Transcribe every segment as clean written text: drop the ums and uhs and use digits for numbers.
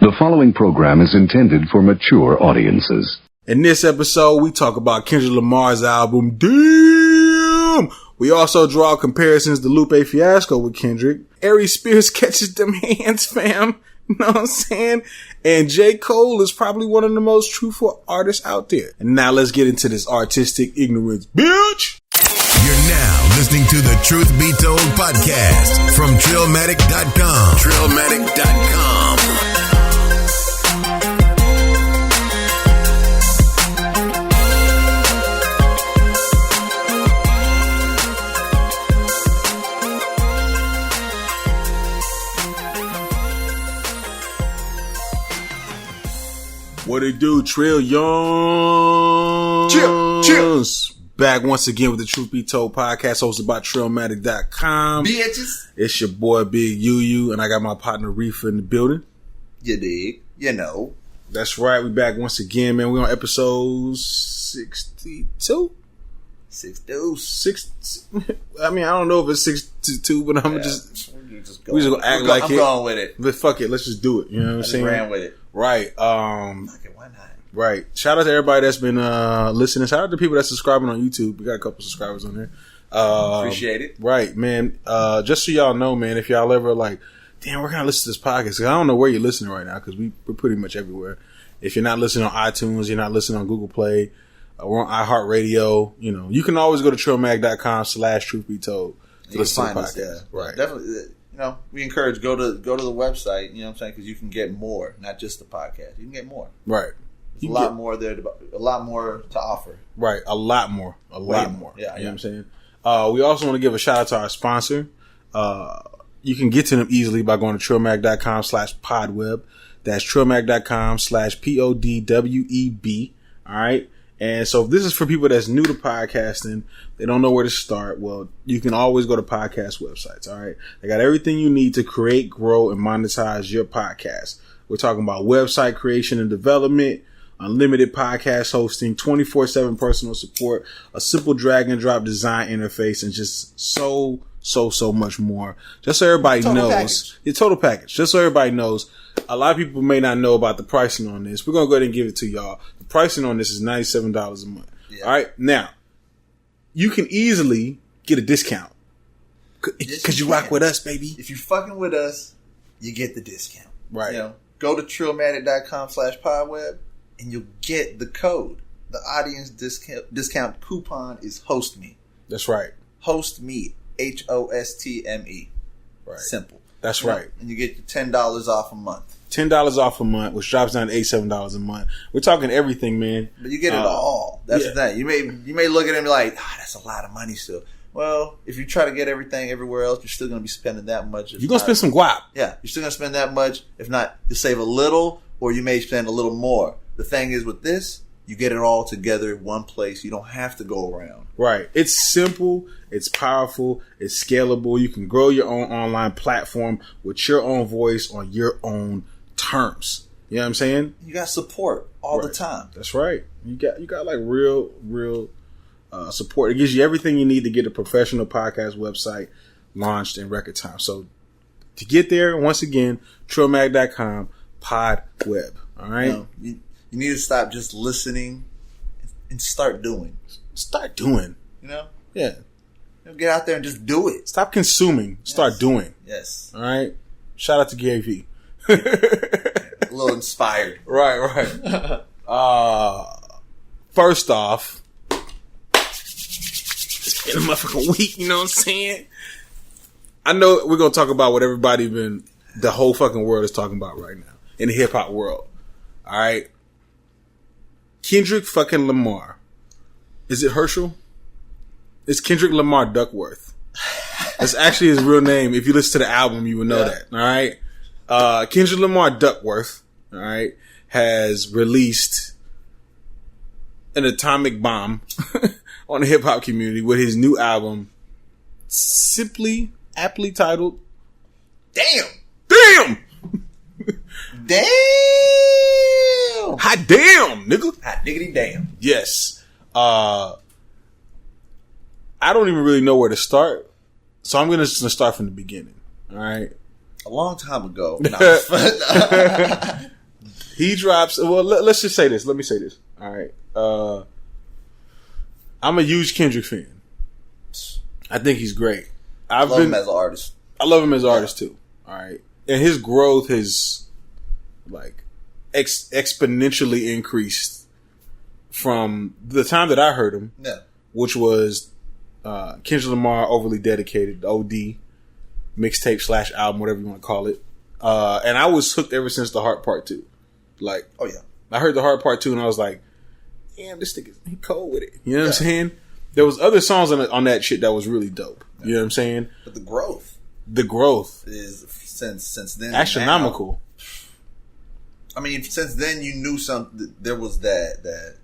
The following program is intended for mature audiences. In this episode, we talk about Kendrick Lamar's album, Damn! We also draw comparisons to Lupe Fiasco with Kendrick. Ari Spears catches them hands, fam. You know what I'm saying? And J. Cole is probably one of the most truthful artists out there. And now let's get into this artistic ignorance, bitch! You're now listening to the Truth Be Told podcast from Trillmatic.com. Trillmatic.com. What it do, Trill Young? Chill. Back once again with the Truth Be Told podcast hosted by Trillmatic.com. Bitches. It's your boy Big UU, and I got my partner Riffa in the building. You dig? You know. That's right. We back once again, man. We on episode 62? 62. I mean, I don't know if it's 62, but we just gonna act like it. I'm going with it. But fuck it, let's just do it. You know what I'm saying? Ran with it. Right. Fuck it, why not? Right. Shout out to everybody that's been listening. Shout out to people that's subscribing on YouTube. We got a couple subscribers on there. Appreciate it. Right, man. Just so y'all know, man, if y'all ever like, damn, where can I listen to this podcast? 'Cause I don't know where you're listening right now because we're pretty much everywhere. If you're not listening on iTunes, you're not listening on Google Play, we're on iHeartRadio. You know, you can always go to trillmag.com/truthbetold to listen to the podcast. Yeah. Right. Definitely. You know, we encourage go to the website. You know what I'm saying? Because you can get more, not just the podcast. You can get more. Right. There's a lot more there. A lot more to offer. Right. A lot more. A lot more. Yeah. You know what I'm saying? We also want to give a shout out to our sponsor. You can get to them easily by going to trillmag.com/podweb. That's trillmag.com/PODWEB. All right. And so if this is for people that's new to podcasting, they don't know where to start. Well, you can always go to podcast websites. All right. They got everything you need to create, grow, and monetize your podcast. We're talking about website creation and development, unlimited podcast hosting, 24/7 personal support, a simple drag and drop design interface, and just so much more. Just so everybody knows. Your total package. Just so everybody knows. A lot of people may not know about the pricing on this. We're going to go ahead and give it to y'all. The pricing on this is $97 a month. Yeah. All right. Now, you can easily get a discount because you rock with us, baby. If you fucking with us, you get the discount. Right. You know, go to trillmatic.com/podweb and you'll get the code. The audience discount coupon is host me. That's right. Host me. HOSTME. Right. Simple. That's right. And you get your $10 off a month. $10 off a month, which drops down to $87 a month. We're talking everything, man. But you get it all. That's the thing. You may look at it and be like, that's a lot of money still. Well, if you try to get everything everywhere else, you're still going to be spending that much. You're going to spend some guap. Yeah, you're still going to spend that much. If not, you save a little, or you may spend a little more. The thing is with this, you get it all together in one place. You don't have to go around. Right. It's simple. It's powerful. It's scalable. You can grow your own online platform with your own voice on your own terms. You know what I'm saying? You got support all the time. That's right. You got like real support. It gives you everything you need to get a professional podcast website launched in record time. So to get there, once again, trillmag.com podweb. All right. You need to stop just listening and start doing. Start doing. You know? Yeah. Get out there and just do it. Stop consuming. Start doing. Yes. All right. Shout out to Gary V. A little inspired. Right. First off, it's been a motherfucking week, you know what I'm saying? I know we're going to talk about what the whole fucking world is talking about right now in the hip hop world. All right. Kendrick fucking Lamar. Is it Herschel? It's Kendrick Lamar Duckworth. That's actually his real name. If you listen to the album, you would know that. All right. Kendrick Lamar Duckworth, all right, has released an atomic bomb on the hip hop community with his new album, aptly titled, Damn! Hot damn, nigga. Hot diggity damn. Yes. I don't even really know where to start, so I'm gonna start from the beginning. All right. A long time ago. He drops. Well, let's just say this. Let me say this. All right. I'm a huge Kendrick fan. I think he's great. I love him as an artist. I love him as an artist too. All right, and his growth has like exponentially increased from the time that I heard him. Yeah, which was Kendrick Lamar, Overly Dedicated, OD mixtape / album, whatever you want to call it. And I was hooked ever since the Heart Part 2. Like, oh yeah, I heard the Heart Part 2 and I was like, damn, this nigga, he cold with it. You know what I'm saying? There was other songs on that shit that was really dope. Yeah. You know what I'm saying? But the growth is since then astronomical. Now, I mean, since then you knew something. There was that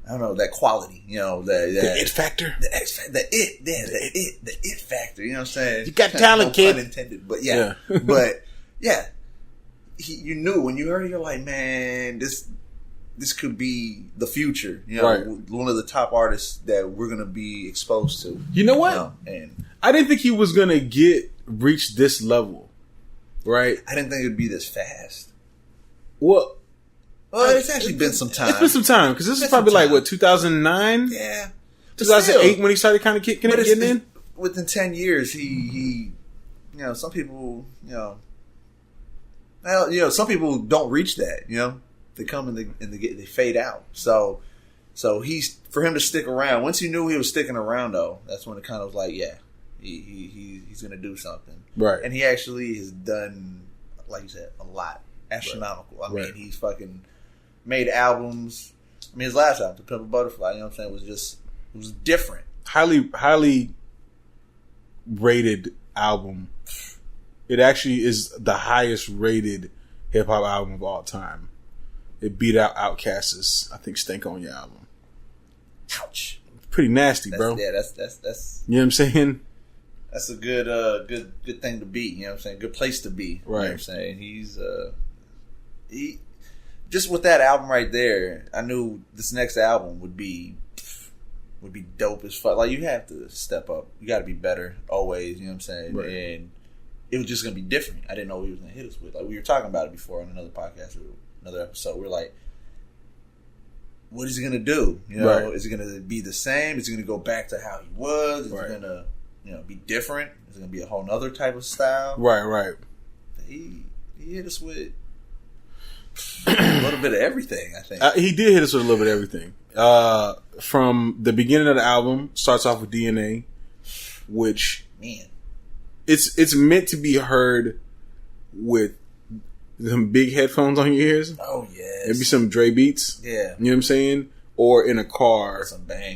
I don't know, that quality. You know, the it factor, the it factor. You know what I'm saying? You got talent, kid. Unintended, but yeah. But yeah, you knew when you heard it. You're like, man, this could be the future, you know, right. One of the top artists that we're going to be exposed to. You know what? And I didn't think he was going to reach this level, right? I didn't think it would be this fast. Well, it's actually been some time. It's been some time, because this is probably like, what, 2009? Yeah. 2008 when he started kind of getting in? Within 10 years, he you know, some people, some people don't reach that, you know? They come and they fade out. So he's, for him to stick around. Once you knew he was sticking around, though, that's when it kind of was like, yeah, he's gonna do something, right? And he actually has done, like you said, a lot, astronomical. Right. I mean, he's fucking made albums. I mean, his last album, "To Pimp a Butterfly," you know what I'm saying, it was different, highly rated album. It actually is the highest rated hip hop album of all time. It beat out Outkast's, I think, Stank On Your album. Ouch. Pretty nasty, bro. Yeah, that's you know what I'm saying? That's a good thing to beat, you know what I'm saying? Good place to be. Right. You know what I'm saying? He just with that album right there, I knew this next album would be dope as fuck. Like, you have to step up. You gotta be better always, you know what I'm saying? Right. And it was just gonna be different. I didn't know what he was gonna hit us with. Like, we were talking about it before on another podcast, another episode. We're like, what is he gonna do? You know, right. Is he gonna be the same? Is he gonna go back to how he was? Is he gonna, be different? Is it gonna be a whole nother type of style? Right. He hit us with a little bit of everything, I think. He did hit us with a little bit of everything. From the beginning of the album, starts off with DNA, which, man, it's meant to be heard with some big headphones on your ears. Oh, yes. Maybe some Dre beats. Yeah. You know what I'm saying? Or in a car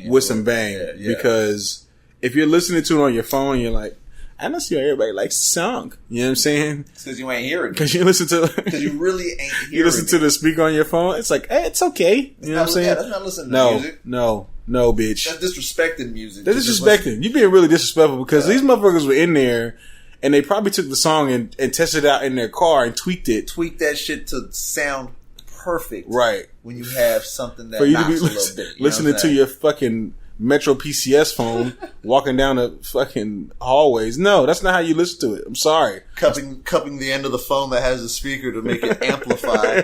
with some bang. Yeah. Because if you're listening to it on your phone, you're like, I don't see how everybody likes the song. You know what I'm saying? It's because you ain't hearing it. Because you listen to... Because you really ain't hearing it. You listen to the speaker on your phone, it's like, it's okay. You know what I'm saying? Yeah, that's not listening to music. No, bitch. That's disrespecting music. That's disrespecting. You're being really disrespectful because these motherfuckers were in there and they probably took the song and tested it out in their car and tweaked it. Tweaked that shit to sound perfect. Right. When you have something that for you knocks to be a little bit. Listening to your fucking Metro PCS phone walking down the fucking hallways. No, that's not how you listen to it. I'm sorry. Cupping the end of the phone that has a speaker to make it amplify.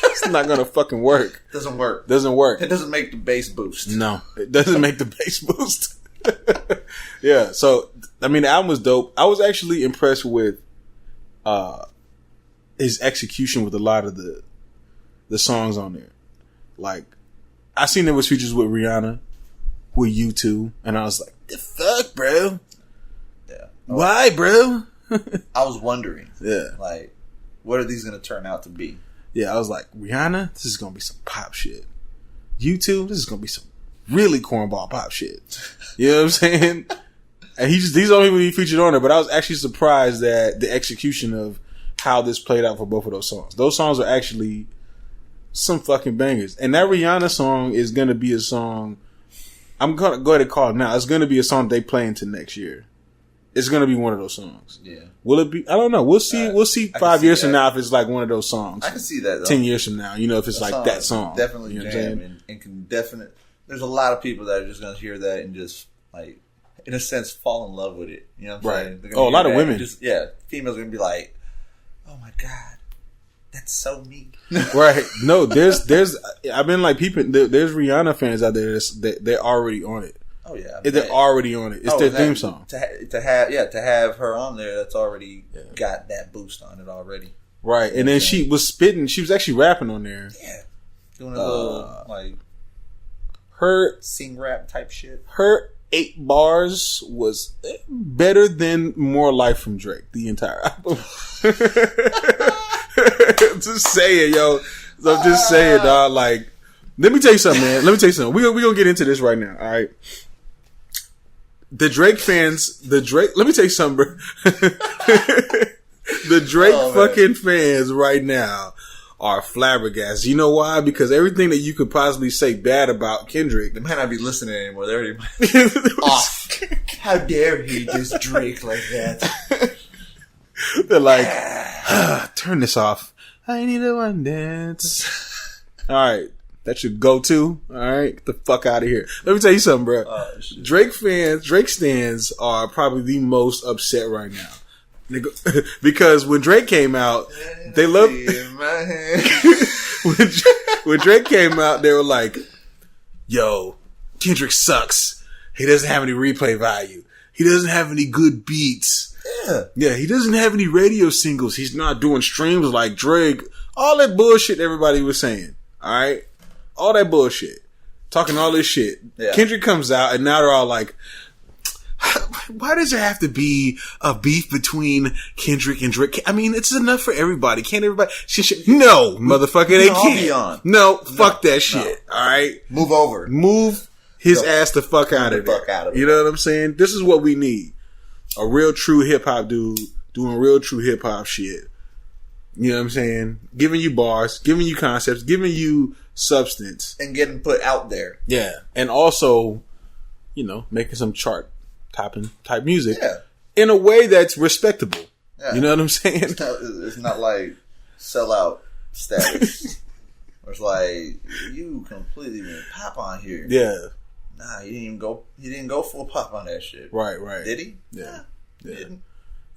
It's not gonna fucking work. Doesn't work. It doesn't make the bass boost. No, it doesn't make the bass boost. Yeah, so I mean, the album was dope. I was actually impressed with his execution with a lot of the songs on there. Like, I seen there was features with Rihanna, with U2, and I was like, the fuck, bro? Yeah. Why, bro? I was wondering. Yeah. Like, what are these going to turn out to be? Yeah, I was like, Rihanna, this is going to be some pop shit. U2, this is going to be some really cornball pop shit. You know what I'm saying? And these are the only people he featured on there, but I was actually surprised at the execution of how this played out for both of those songs. Those songs are actually some fucking bangers. And that Rihanna song is going to be a song, I'm going to go ahead and call it now. It's going to be a song they play into next year. It's going to be one of those songs. Yeah. Will it be? I don't know. We'll see. We'll see 5 years from now if it's like one of those songs. I can see that, though. 10 years from now, if it's like that song. Definitely you know jam and can definitely. There's a lot of people that are just going to hear that and just, like, in a sense, fall in love with it. You know what I'm saying? Oh, a lot of women. Females are going to be like, oh my God. That's so me. Right. No, there's I've been like peeping. There's Rihanna fans out there they're already on it. Oh yeah, they're already on it. It's their theme song. To have her on there, that's already got that boost on it already. Right, and then she was spitting. She was actually rapping on there. Yeah, doing a little like her sing rap type shit. Her 8 bars was better than More Life from Drake. The entire album. Just saying, yo. I'm just saying, dog. Like, let me tell you something, man. Let me tell you something. We're gonna get into this right now. All right. The Drake fans. Let me tell you something, bro. The Drake fucking fans right now are flabbergasted. You know why? Because everything that you could possibly say bad about Kendrick, they might not be listening anymore. They're already off. How dare he just Drake like that? They're like, turn this off. I need a one dance. All right. That's your go-to. All right. Get the fuck out of here. Let me tell you something, bro. Drake stans are probably the most upset right now. Because when Drake came out, they loved when Drake came out, they were like, yo, Kendrick sucks. He doesn't have any replay value. He doesn't have any good beats. Yeah, he doesn't have any radio singles. He's not doing streams like Drake. All that bullshit everybody was saying. All right? All that bullshit. Talking all this shit. Yeah. Kendrick comes out and now they're all like, why does there have to be a beef between Kendrick and Drake? I mean, it's enough for everybody. Can't everybody? No, motherfucker, they can't. No, fuck that shit. All right? Move over. Move his ass the fuck out of there. You know what I'm saying? This is what we need. A real true hip hop dude doing real true hip hop shit. You know what I'm saying? Giving you bars, giving you concepts, giving you substance. And getting put out there. Yeah. And also, you know, making some chart topping type music. Yeah. In a way that's respectable. Yeah. You know what I'm saying? It's not like sellout status. It's like, you completely went pop on here. Yeah. Nah, he didn't go full pop on that shit. Right. Did he? Yeah. He didn't.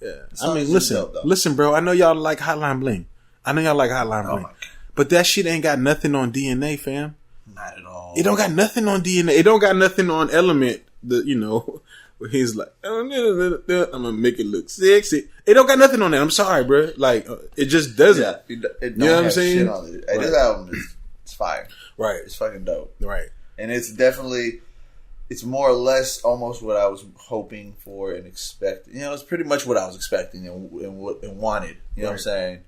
Yeah. I mean, listen, bro. I know y'all like Hotline Bling. But that shit ain't got nothing on DNA, fam. Not at all. It don't got nothing on DNA. It don't got nothing on Element. Where he's like, I'm gonna make it look sexy. It don't got nothing on that. I'm sorry, bro. Like, it just doesn't. Yeah, it don't you know what I'm saying? Shit on it. Hey, this album it's fire. Right. It's fucking dope. Right. And it's definitely, it's more or less almost what I was hoping for and expecting. You know, it's pretty much what I was expecting and wanted. You know what I'm saying?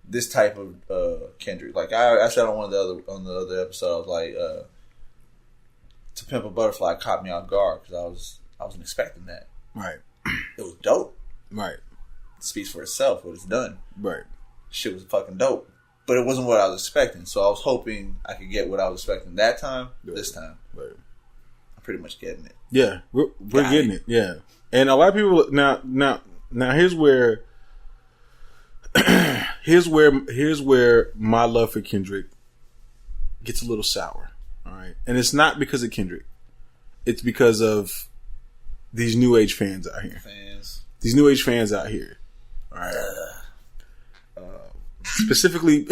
This type of Kendrick. Like I said on the other episode, I was like, To Pimp a Butterfly caught me off guard because I wasn't expecting that. Right. It was dope. Right. It speaks for itself what it's done. Right. Shit was fucking dope. But it wasn't what I was expecting. So I was hoping I could get what I was expecting that time. Right. This time. Right. I'm pretty much getting it. Yeah. We're getting it. Yeah. And a lot of people now here's where here's where my love for Kendrick gets a little sour. All right. And it's not because of Kendrick. It's because of these new age fans out here. These new age fans out here. All right. Specifically,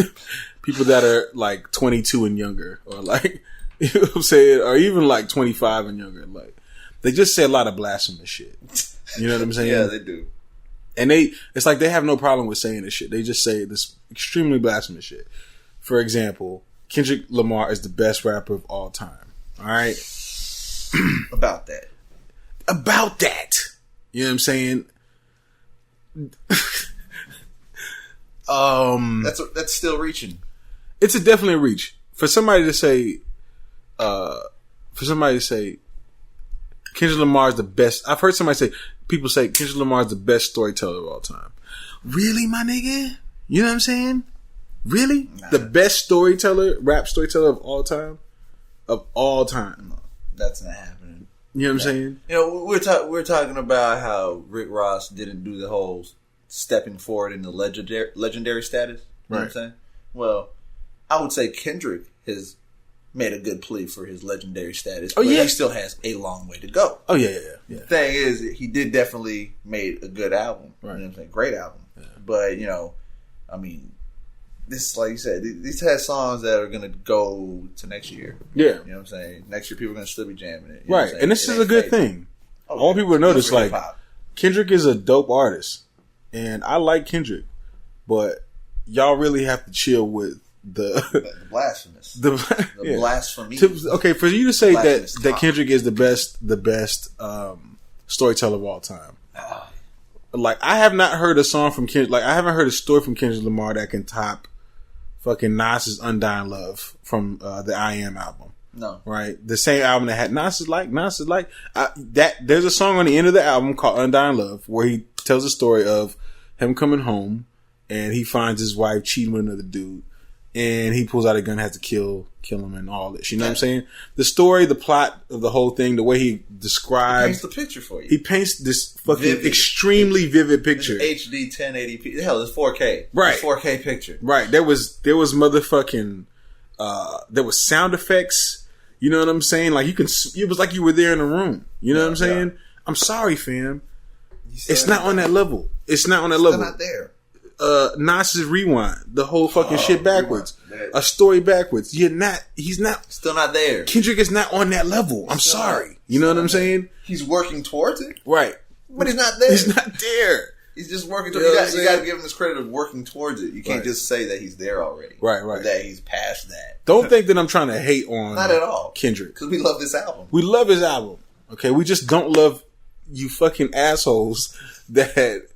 people that are like 22 and younger, or like, you know what I'm saying, or even like 25 and younger. Like, they just say a lot of blasphemous shit. You know what I'm saying? Yeah, they do. And it's like they have no problem with saying this shit. They just say this extremely blasphemous shit. For example, Kendrick Lamar is the best rapper of all time. All right? About that. You know what I'm saying? That's still reaching. It's definitely a reach for somebody to say. Kendrick Lamar is the best. I've heard people say Kendrick Lamar is the best storyteller of all time. Really, my nigga? You know what I'm saying? Really, the best rap storyteller of all time. No, that's not happening. You know what I'm saying? You know, we're talking about how Rick Ross didn't do the whole stepping forward in the legendary status. You know what I'm saying? Well, I would say Kendrick has made a good plea for his legendary status. But he still has a long way to go. Oh, yeah. The thing is, he did definitely made a good album. Right. You know what I'm saying? Great album. Yeah. But, you know, I mean, this, like you said, these has songs that are gonna go to next year. Yeah, you know what I'm saying. Next year, people are gonna still be jamming it, right? And this is a good thing. I want people to notice, like, Kendrick is a dope artist, and I like Kendrick, but y'all really have to chill with the blasphemous, the blasphemy. Okay, for you to say that Kendrick is the best storyteller of all time. Like, I have not heard a song from Kendrick. Like, I haven't heard a story from Kendrick Lamar that can top fucking Nas's Undying Love from the I Am album. No. Right? The same album that had Nas is like. There's a song on the end of the album called Undying Love where he tells a story of him coming home and he finds his wife cheating with another dude. And he pulls out a gun, has to kill him and all this. You know what I'm saying? The story, the plot of the whole thing, the way he describes... He paints the picture for you. He paints this fucking extremely vivid picture. It's HD 1080p. Hell, it's 4K. Right. It's 4K picture. Right. There was motherfucking... there was sound effects. You know what I'm saying? Like, it was like you were there in the room. You know what I'm saying? Yeah. I'm sorry, fam. It's not on that level. It's not on that level. It's not there. Nas's Rewind, the whole fucking shit backwards, a story backwards. He's not still not there. Kendrick is not on that level. I'm sorry. You know what I'm saying? He's working towards it, right? But he's not there. He's not there. He's just working towards it. You got to give him this credit of working towards it. You can't just say that he's there already. Right. Or that he's past that. Don't think that I'm trying to hate on not at all Kendrick, because we love this album. We love his album. Okay, we just don't love you fucking assholes that.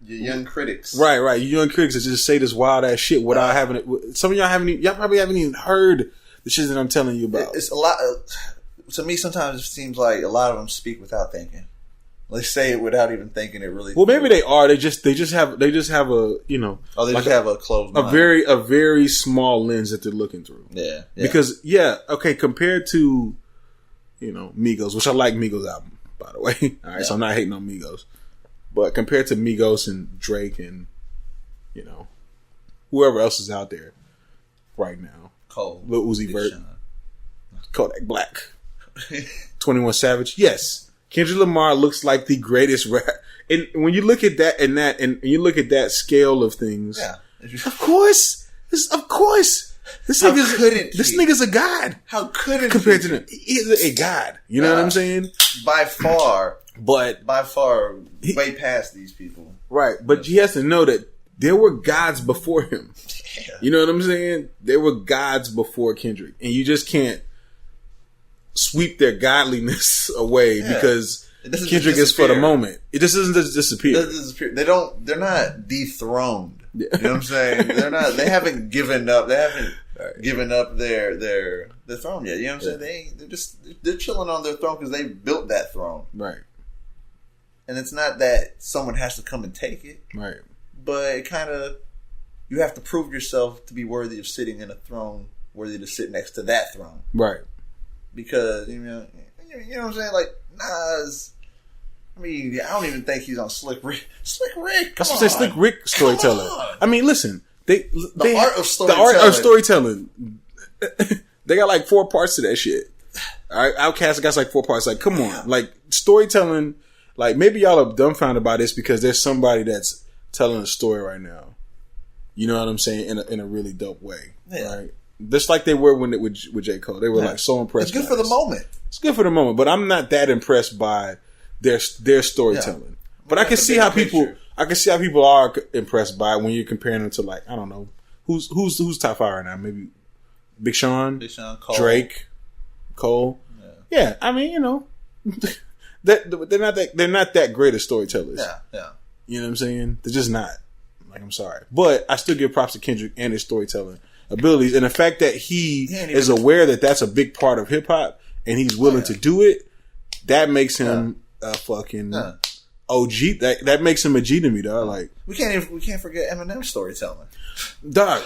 Your young critics. Right. You young critics that just say this wild ass shit without having it. Some of y'all probably haven't even heard the shit that I'm telling you about. It's a lot. To me, sometimes it seems like a lot of them speak without thinking. They say it without even thinking it really. Well, maybe they are. They just have a, you know. Oh, they like just have a closed mind. A very small lens that they're looking through. Yeah. Because, okay, compared to, you know, Migos, which I like Migos album, by the way. All right, so I'm not hating on Migos. But compared to Migos and Drake and, you know, whoever else is out there right now. Cole. Lil Uzi Vert. Kodak Black. 21 Savage. Yes. Kendrick Lamar looks like the greatest rap. And when you look at that and you look at that scale of things. Yeah. Of course. This nigga's a god. How could it compared to them? He's a god. You know what I'm saying? By far. But way past these people. Right. But he has to know that there were gods before him. Yeah. You know what I'm saying? There were gods before Kendrick. And you just can't sweep their godliness away because Kendrick is for the moment. It just doesn't just disappear. They're not dethroned. You know what I'm saying? They haven't given up. They haven't given up their throne yet. You know what I'm saying? They're chilling on their throne because they built that throne. Right. And it's not that someone has to come and take it. Right. But it kind of, you have to prove yourself to be worthy of sitting in a throne, worthy to sit next to that throne. Right. Because, you know what I'm saying? Like, Nas, I mean, I don't even think he's on Slick Rick. Slick Rick, come on. Slick Rick storyteller. I mean, listen, the art of storytelling. They got like 4 parts to that shit. All right, Outkast got like 4 parts. Like, come on, like storytelling. Like, maybe y'all are dumbfounded by this because there's somebody that's telling a story right now. You know what I'm saying? In a really dope way. Yeah. Right? Just like they were with J. Cole. They were like so impressed. It's good for the moment. It's good for the moment, but I'm not that impressed by their storytelling. Yeah. But I can see how people are impressed by it when you're comparing them to, like, I don't know, who's top 5 right now? Maybe Big Sean, Cole. Drake, Cole. Yeah, I mean, you know, they're not that great of storytellers. Yeah. You know what I'm saying? They're just not. Like, I'm sorry, but I still give props to Kendrick and his storytelling abilities, and the fact that he is aware that that's a big part of hip hop and he's willing to do it. That makes him a fucking OG. That makes him a G to me, dog. Like, we can't forget Eminem's storytelling, dog.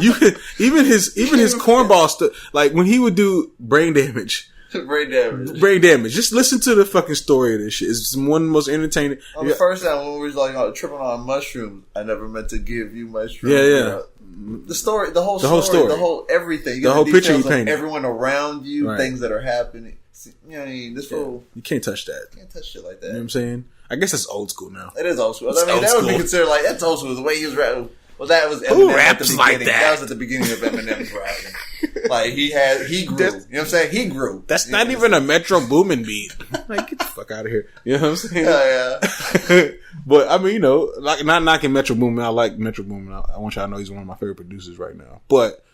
You could even his cornball stuff. Like when he would do brain damage. Brain damage. Just listen to the fucking story of this shit. It's one of the most entertaining. On the first time when we was like tripping on mushrooms, I never meant to give you mushrooms. Yeah. The story, the whole story, the whole everything, the whole picture you painted, everyone around you, things that are happening. You know what I mean? This fool, you can't touch that. You can't touch shit like that. You know what I'm saying? I guess that's old school now. It is old school. I mean, that would be considered like that's old school. The way he was rapping. Well, that was Who Eminem at the raps beginning. like that? That was at the beginning of Eminem's rapping. Like he grew. You know what I'm saying? He grew. That's not even a Metro Boomin beat. Like, get the fuck out of here. You know what I'm saying? Yeah. But I mean, you know, like not knocking Metro Boomin. I like Metro Boomin. I want y'all to know he's one of my favorite producers right now. But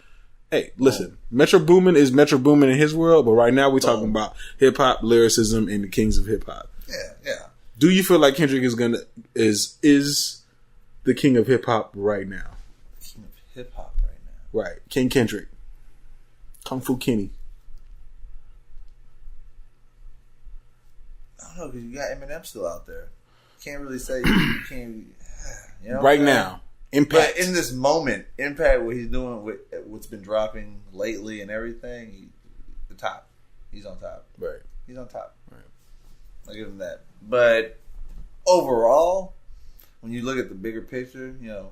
hey, listen, Metro Boomin is Metro Boomin in his world, but right now we're talking about hip hop lyricism and the kings of hip hop. Yeah. Do you feel like Kendrick is the king of hip hop right now? King of hip hop right now. Right, King Kendrick, Kung Fu Kenny. I don't know, because you got Eminem still out there. Can't really say you can't. You know right now, Impact. But in this moment, Impact, what he's doing with what's been dropping lately and everything, the top. He's on top. Right. He's on top. Right. I'll give him that. But overall, when you look at the bigger picture, you know,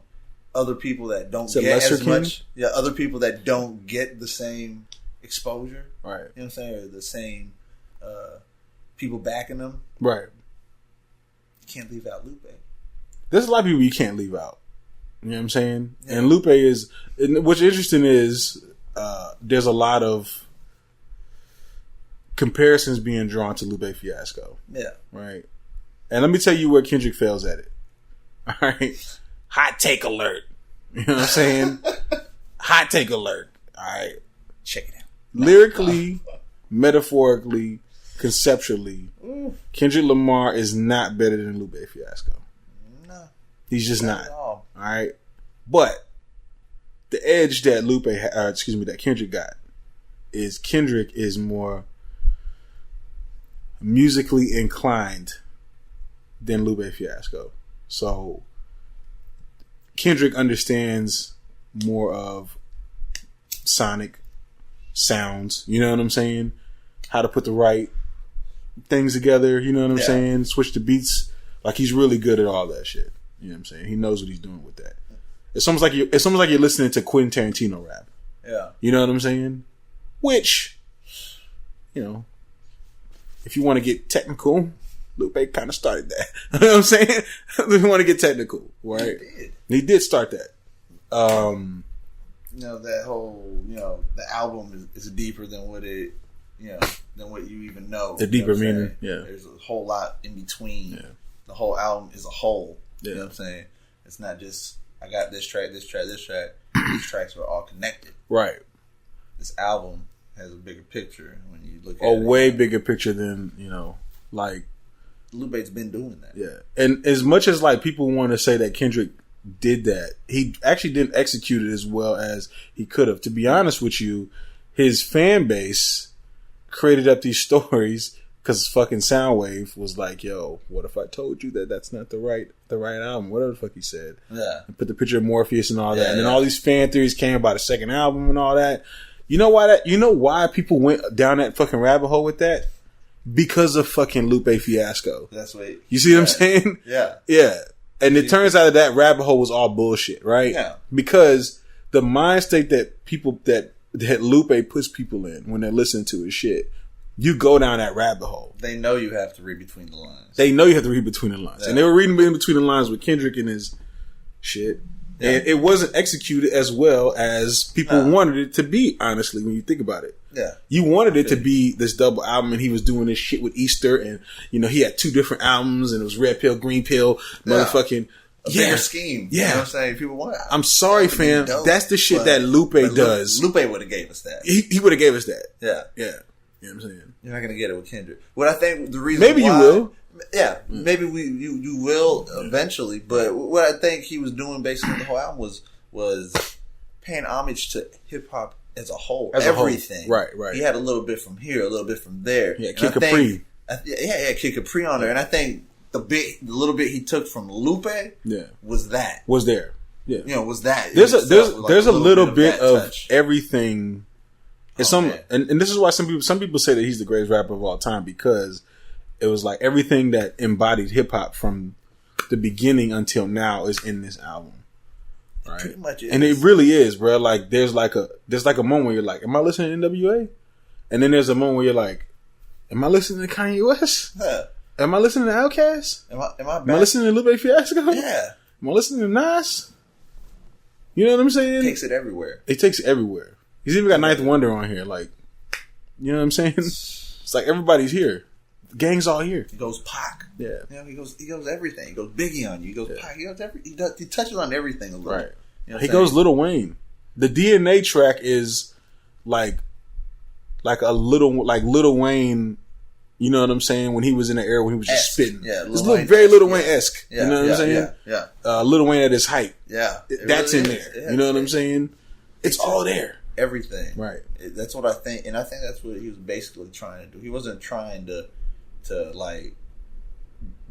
other people that don't get as much, other people that don't get the same exposure, right? You know what I'm saying, or the same people backing them, right? You can't leave out Lupe. There's a lot of people you can't leave out. You know what I'm saying? Yeah. And Lupe is, what's interesting is there's a lot of comparisons being drawn to Lupe Fiasco. Yeah. Right. And let me tell you where Kendrick fails at it. All right. Hot take alert. You know what I'm saying? Hot take alert. All right. Check it out. Lyrically, metaphorically, conceptually, Kendrick Lamar is not better than Lupe Fiasco. No. He's just not. All right. But the edge that that Kendrick got is Kendrick is more musically inclined than Lupe Fiasco. So Kendrick understands more of sonic sounds, you know what I'm saying? How to put the right things together, you know what I'm saying? Switch the beats. Like, he's really good at all that shit. You know what I'm saying? He knows what he's doing with that. It's almost like you're listening to Quentin Tarantino rap. Yeah. You know what I'm saying? Which, you know, if you want to get technical, Lupe kind of started that. You know what I'm saying? If you want to get technical, right? He did start that. You know, that whole, you know, the album is deeper than what it, you know, than what you even know. The deeper meaning, yeah. There's a whole lot in between. Yeah. The whole album is a whole. Yeah. You know what I'm saying? It's not just, I got this track, this track, this track. These tracks are all connected. Right. This album has a bigger picture when you look at it. A way bigger picture than, you know, like... Lupe's been doing that. Yeah. And as much as, like, people want to say that Kendrick did that, he actually didn't execute it as well as he could have. To be honest with you, his fan base created up these stories because fucking Soundwave was like, yo, what if I told you that that's not the right album? Whatever the fuck he said. Yeah. And put the picture of Morpheus and all that. And then all these fan theories came about the second album and all that. You know why people went down that fucking rabbit hole with that? Because of fucking Lupe Fiasco. That's what you see what I'm saying? Yeah. Yeah. And it turns out that rabbit hole was all bullshit, right? Yeah. Because the mind state that people that Lupe puts people in when they're listening to his shit, you go down that rabbit hole. They know you have to read between the lines. They know you have to read between the lines. Yeah. And they were reading in between the lines with Kendrick and his shit. Yeah. And it wasn't executed as well as people wanted it to be, honestly, when you think about it. Yeah. You wanted it to be this double album, and he was doing this shit with Easter, and, you know, he had 2 different albums, and it was Red Pill, Green Pill, motherfucking... A bigger scheme. Yeah. You know what I'm saying? People want I'm sorry, fam. That's the shit that Lupe does. Lupe would have gave us that. He would have gave us that. Yeah. Yeah. You know what I'm saying? You're not going to get it with Kendrick. What I think the reason maybe why... you will. Yeah. Maybe you will eventually, but what I think he was doing basically the whole album was paying homage to hip-hop as a whole. Everything. Right. He had a little bit from here, a little bit from there. Yeah, Kid Capri. Kid Capri on there. And I think the little bit he took from Lupe was that. Was there. Yeah. You know, was that. There's a little bit of everything. And this is why some people say that he's the greatest rapper of all time, because it was like everything that embodied hip-hop from the beginning until now is in this album. Right? Pretty much is. And it really is, bro. Like there's like a moment where you're like, am I listening to NWA? And then there's a moment where you're like, am I listening to Kanye West? Yeah. Am I listening to Outkast? Am I listening to Lupe Fiasco? Yeah. Am I listening to Nas? You know what I'm saying? Takes it everywhere. It takes it everywhere. He's even got Ninth Wonder on here. Like, you know what I'm saying? It's like everybody's here. The gang's all here. He goes Pac. Yeah. You know, he goes everything. He goes Biggie on you. He goes Pac. He touches on everything a little. Right. You know he goes Lil Wayne. The DNA track is like Lil Wayne. You know what I'm saying? When he was in the era when he was just spitting. Yeah. It's very Lil Wayne-esque. Yeah, you know what I'm saying? Yeah. Lil Wayne at his height. Yeah. That's really in is. there. Yeah, you know what I'm saying? It's all there. Everything. Right. That's what I think. And I think that's what he was basically trying to do. He wasn't trying to like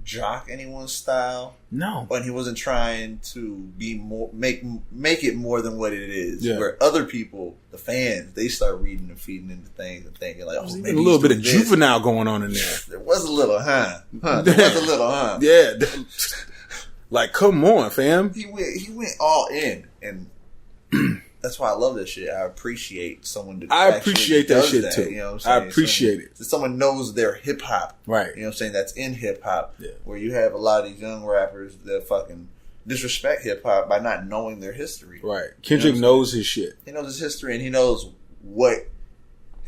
jock anyone's style. No. But he wasn't trying to be more make it more than what it is. Yeah. Where other people, the fans, they start reading and feeding into things and thinking like, maybe a little bit of juvenile going on in there. There was a little, huh? There was a little, huh? Yeah. Like, come on, fam. He went all in, and that's why I love this shit. I appreciate someone that I appreciate that shit that, too. You know what I'm saying? I appreciate it. Someone knows their hip hop. Right. You know what I'm saying? That's in hip hop. Yeah. Where you have a lot of these young rappers that fucking disrespect hip hop by not knowing their history. Right. Kendrick knows his shit. He knows his history and he knows what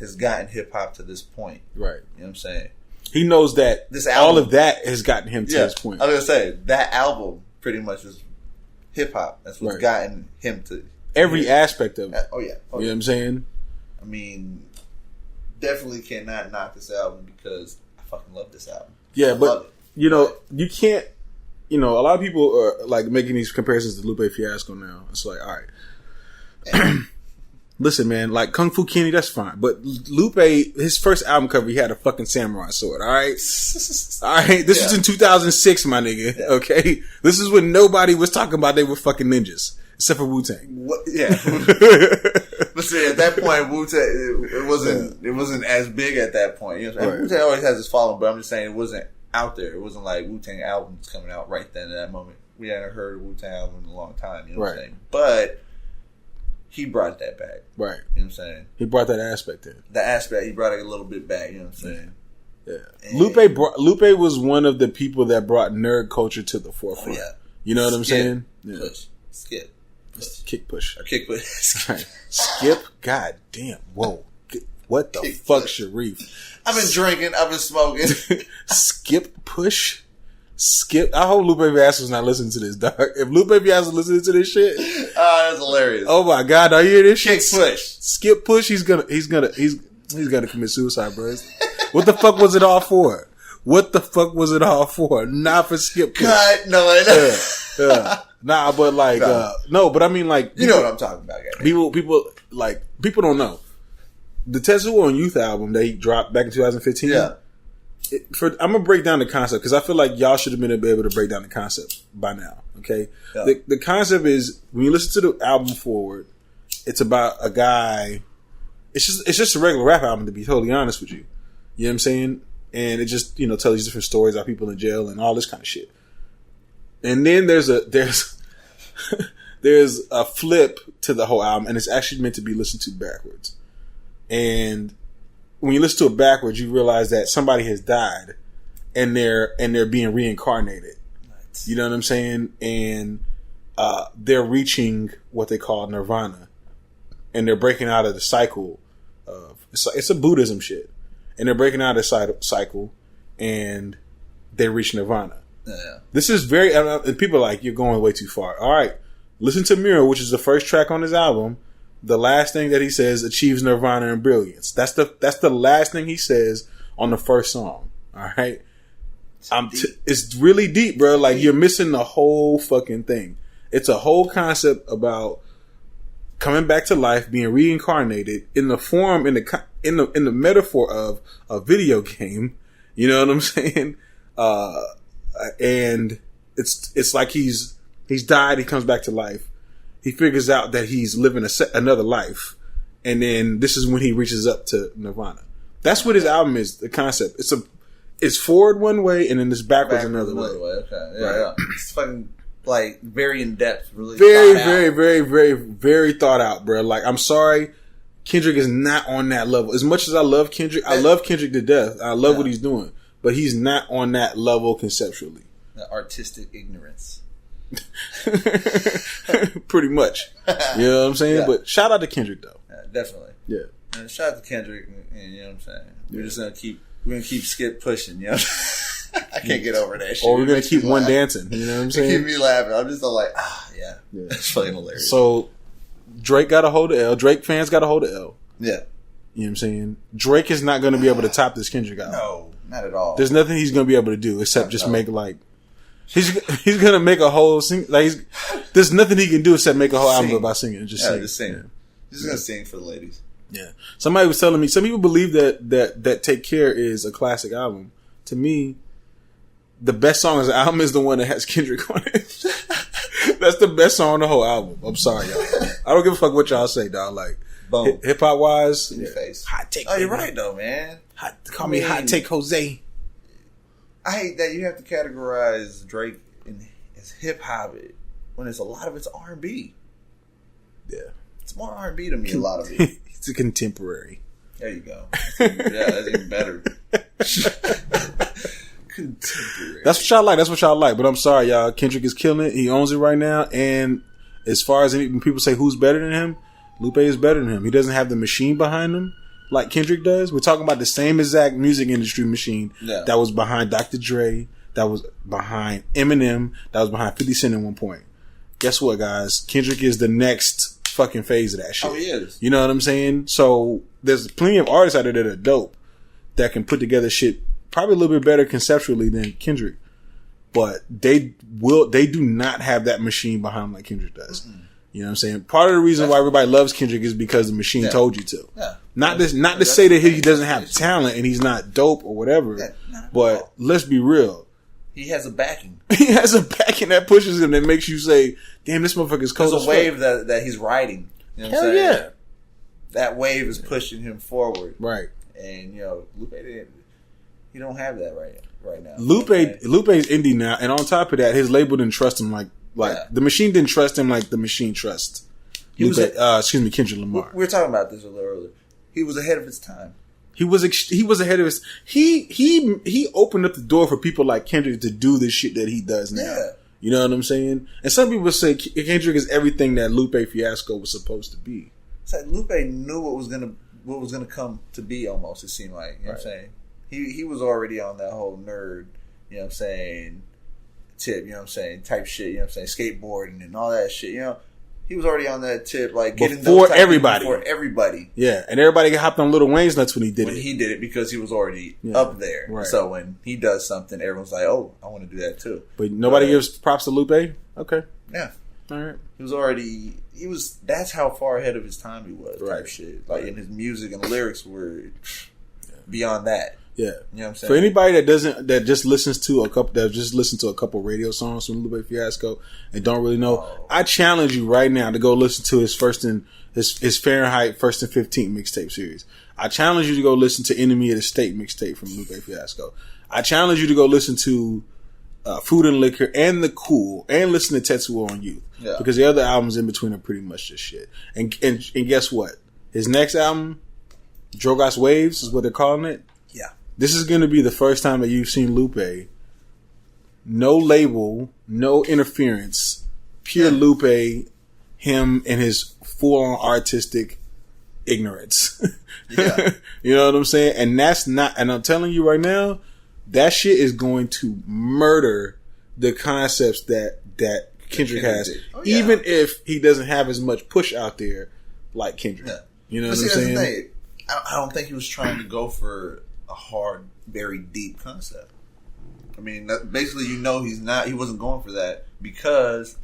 has gotten hip hop to this point. Right. You know what I'm saying? He knows that this album, all of that has gotten him to this point. I was gonna say that album pretty much is hip hop. That's what's gotten him to every aspect of it. Oh yeah. You know what I'm saying? I mean, definitely cannot knock this album because I fucking love this album. Yeah, but you know, you can't. You know, a lot of people are like making these comparisons to Lupe Fiasco now. It's like, all right, listen, man, like Kung Fu Kenny, that's fine. But Lupe, his first album cover, he had a fucking samurai sword. All right, all right. This was in 2006, my nigga. Yeah. Okay, this is when nobody was talking about they were fucking ninjas. Except for Wu-Tang. Yeah. But see, at that point, Wu-Tang, it wasn't as big at that point. You know what I'm saying? Wu-Tang always has its following, but I'm just saying it wasn't out there. It wasn't like Wu-Tang albums coming out right then at that moment. We hadn't heard a Wu-Tang album in a long time. You know what I'm saying? But he brought that back. Right. You know what I'm saying? He brought that aspect in. The aspect, he brought it a little bit back. You know what I'm saying? Yeah. Lupe was one of the people that brought nerd culture to the forefront. Oh, yeah. You know what I'm saying? Yeah. Push. Skip. Kick push. Or kick push. Right. Skip. God damn. Whoa. What the fuck, push. Sharif? I've been drinking. I've been smoking. Skip push. Skip. I hope Lupe Fiasco's not listening to this, dog. If Lupe Fiasco's listening to this shit, that's hilarious. Oh my god, are you hear this kick shit? Push. Skip push. He's gonna commit suicide, bro. What the fuck was it all for? What the fuck was it all for? Not for skip push. God, no, I know. Yeah. Nah, but like, no, but I mean, like, you know what I'm talking about, guys. People don't know the Tetsuo Youth album that he dropped back in 2015. Yeah, I'm gonna break down the concept because I feel like y'all should have been able to break down the concept by now. Okay, yeah. The concept is when you listen to the album forward, it's about a guy. It's just a regular rap album, to be totally honest with you. You know what I'm saying? And it just tells you different stories about people in jail and all this kind of shit. And then there's a flip to the whole album, and it's actually meant to be listened to backwards. And when you listen to it backwards, you realize that somebody has died, and they're being reincarnated. Nice. You know what I'm saying? And they're reaching what they call nirvana, and they're breaking out of the cycle of it's a Buddhism shit, and they're breaking out of the cycle, and they reach nirvana. Yeah. This is very, and people are like, you're going way too far. All right, listen to Mirror, which is the first track on his album. The last thing that he says achieves nirvana and brilliance. That's the last thing he says on the first song. All right, it's really deep, bro. Like you're missing the whole fucking thing. It's a whole concept about coming back to life, being reincarnated in the form, in the metaphor of a video game. You know what I'm saying? And it's like he's died. He comes back to life. He figures out that he's living another life, and then this is when he reaches up to nirvana. That's what his album is. The concept. It's forward one way, and then it's backwards another way. Okay, yeah. It's fucking like very in depth. Really, very thought out, bro. Like I'm sorry, Kendrick is not on that level. As much as I love Kendrick, I love Kendrick to death. I love what he's doing. But he's not on that level conceptually. The artistic ignorance. Pretty much. You know what I'm saying? Yeah. But shout out to Kendrick though. Definitely. Yeah. And shout out to Kendrick, and you know what I'm saying? We're just gonna keep Skip pushing, you know? I can't get over that shit. Or we're gonna keep one dancing, you know what I'm saying? Keep me laughing. I'm just all like, yeah. That's fucking hilarious. So Drake got a hold of L. Drake fans got a hold of L. Yeah. You know what I'm saying? Drake is not gonna be able to top this Kendrick album. No, not at all. There's nothing he's gonna be able to do except just make like he's gonna make a whole sing there's nothing he can do except make a whole album about singing and just sing. Just sing. Yeah. He's gonna sing for the ladies. Yeah. Somebody was telling me some people believe that Take Care is a classic album. To me, the best song on the album is the one that has Kendrick on it. That's the best song on the whole album. I'm sorry, y'all. I don't give a fuck what y'all say, dog. Like hip hop wise, in your face. Hot take. Oh, you're right though, man. Call me Hot Take Jose. I hate that you have to categorize Drake as hip hop when a lot of it's R&B. Yeah, it's more R&B to me. A lot of it. It's a contemporary. There you go. That's even better. Contemporary. That's what y'all like. But I'm sorry, y'all. Kendrick is killing it. He owns it right now. And as far as when people say who's better than him, Lupe is better than him. He doesn't have the machine behind him like Kendrick does. We're talking about the same exact music industry machine that was behind Dr. Dre, that was behind Eminem, that was behind 50 Cent at one point. Guess what, guys? Kendrick is the next fucking phase of that shit. Oh, he is. You know what I'm saying? So there's plenty of artists out there that are dope that can put together shit probably a little bit better conceptually than Kendrick. But they do not have that machine behind them like Kendrick does. Mm-hmm. You know what I'm saying? Part of the reason why everybody loves Kendrick is because the machine told you to. Yeah. Not to say that he doesn't have talent and he's not dope or whatever. But let's be real. He has a backing. He has a backing that pushes him that makes you say, damn, this motherfucker's cold. There's a wave that he's riding. You know what I'm saying? Yeah. That wave is pushing him forward. Right. And, you know, Lupe he don't have that right now. Lupe's indie now, and on top of that, his label didn't trust him like the machine didn't trust him like the machine trusts. Kendrick Lamar. We were talking about this a little earlier. He was ahead of his time. He was ahead of his. He opened up the door for people like Kendrick to do the shit that he does now. Yeah. You know what I'm saying? And some people say Kendrick is everything that Lupe Fiasco was supposed to be. It's like Lupe knew what was gonna come to be. Almost, it seemed like. You know what I'm saying? He was already on that whole nerd. You know what I'm saying? Tip. You know what I'm saying? Type shit. You know what I'm saying? Skateboarding and all that shit. You know. He was already on that tip, like getting before everybody. Before everybody. Yeah, and everybody hopped on Lil Wayne's nuts when he did it. He did it because he was already up there. Right. So when he does something, everyone's like, "Oh, I want to do that too." But nobody gives props to Lupe. Okay. Yeah. All right. That's how far ahead of his time he was. Type shit. Like, and his music and lyrics were beyond that. Yeah, you know what I'm saying? For anybody that just listens to a couple radio songs from Lupe Fiasco and don't really know, I challenge you right now to go listen to his his Fahrenheit 1st and 15th mixtape series. I challenge you to go listen to Enemy of the State mixtape from Lupe Fiasco. I challenge you to go listen to Food and Liquor and The Cool and listen to Tetsuo Youth because the other albums in between are pretty much just shit. And guess what? His next album, Drogas Waves, is what they're calling it. Yeah. This is going to be the first time that you've seen Lupe. No label, no interference. Pure Lupe, him and his full-on artistic ignorance. Yeah. You know what I'm saying? And I'm telling you right now, that shit is going to murder the concepts that Kendrick has. Even if he doesn't have as much push out there like Kendrick. Yeah. You know what I'm saying? I don't think he was trying to go for a hard, very deep concept. I mean, basically, he wasn't going for that because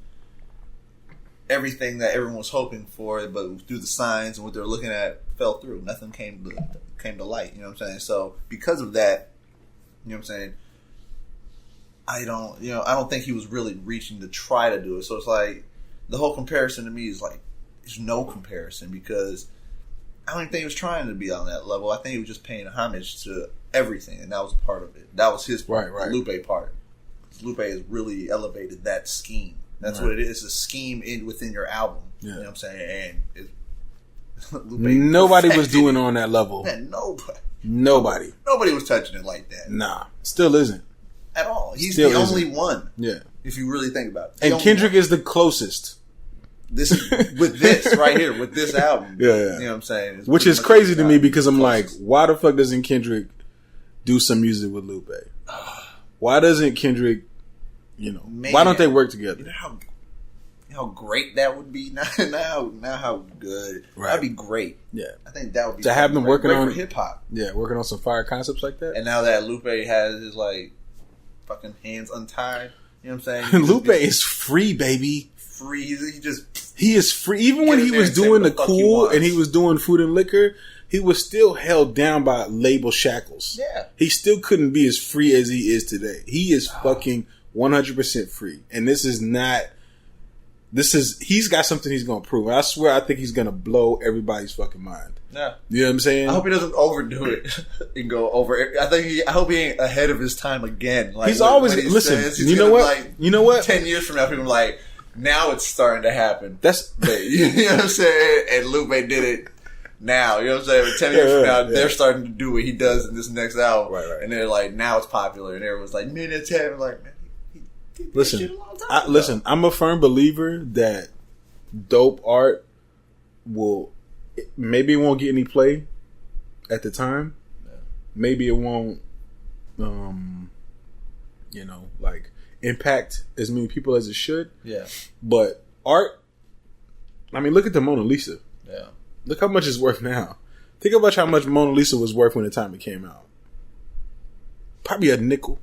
everything that everyone was hoping for, but through the signs and what they're looking at, fell through. Nothing came to light. You know what I'm saying? So because of that, you know what I'm saying? I don't think he was really reaching to try to do it. So it's like the whole comparison to me is like there's no comparison because I don't even think he was trying to be on that level. I think he was just paying homage to everything, and that was part of it. That was his part, the Lupe part. Lupe has really elevated that scheme. That's what it is. It's a scheme within your album. Yeah. You know what I'm saying? And nobody was doing it on that level. Man, nobody. Nobody was touching it like that. Nah, still isn't. At all. He's the only one. Yeah. If you really think about it. And Kendrick is the closest. This with this right here, with this album. Yeah. You know what I'm saying? It's which is crazy to me because I'm like, why the fuck doesn't Kendrick do some music with Lupe? Why doesn't Kendrick, why don't they work together? You know how great that would be? Now how good. Right. That'd be great. Yeah. I think that would be to have them working on hip hop. Yeah, working on some fire concepts like that. And now that Lupe has his like fucking hands untied, you know what I'm saying? Lupe is free, baby. Free. He is free. Even when he was doing the cool and he was doing Food and Liquor, he was still held down by label shackles. Yeah. He still couldn't be as free as he is today. He is fucking 100% free. And he's got something he's going to prove. And I swear, I think he's going to blow everybody's fucking mind. Yeah. You know what I'm saying? I hope he doesn't overdo it and go over it. I hope he ain't ahead of his time again. Like, he's always, listen, you know what? You know what? 10 years from now, people are like, now it's starting to happen. You know what I'm saying? And Lupe did it now. You know what I'm saying? But 10 years from now, they're starting to do what he does in this next album. Right. And they're like, now it's popular. And everyone's like, man, it's happening. Like, man, he did that shit a long time ago. Listen, I'm a firm believer that dope art maybe it won't get any play at the time. Yeah. Maybe it won't, like impact as many people as it should. Yeah. But art, I mean, look at the Mona Lisa. Yeah. Look how much it's worth now. Think about how much Mona Lisa was worth when the time it came out. Probably a nickel.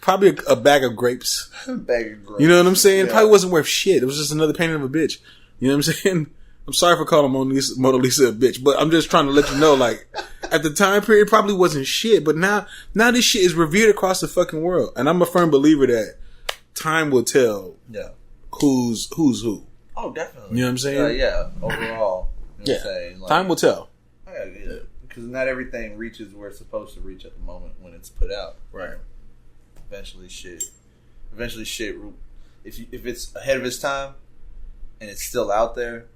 Probably a bag of grapes. A bag of grapes. You know what I'm saying? Yeah. Probably wasn't worth shit. It was just another painting of a bitch. You know what I'm saying? I'm sorry for calling Mona Lisa a bitch, but I'm just trying to let you know, like, at the time period, it probably wasn't shit, but now this shit is revered across the fucking world. And I'm a firm believer that time will tell who's who. Oh, definitely. You know what I'm saying? Yeah, overall. You know what I'm saying? Like, time will tell. Yeah, because not everything reaches where it's supposed to reach at the moment when it's put out. Right. Eventually shit. If it's ahead of its time and it's still out there,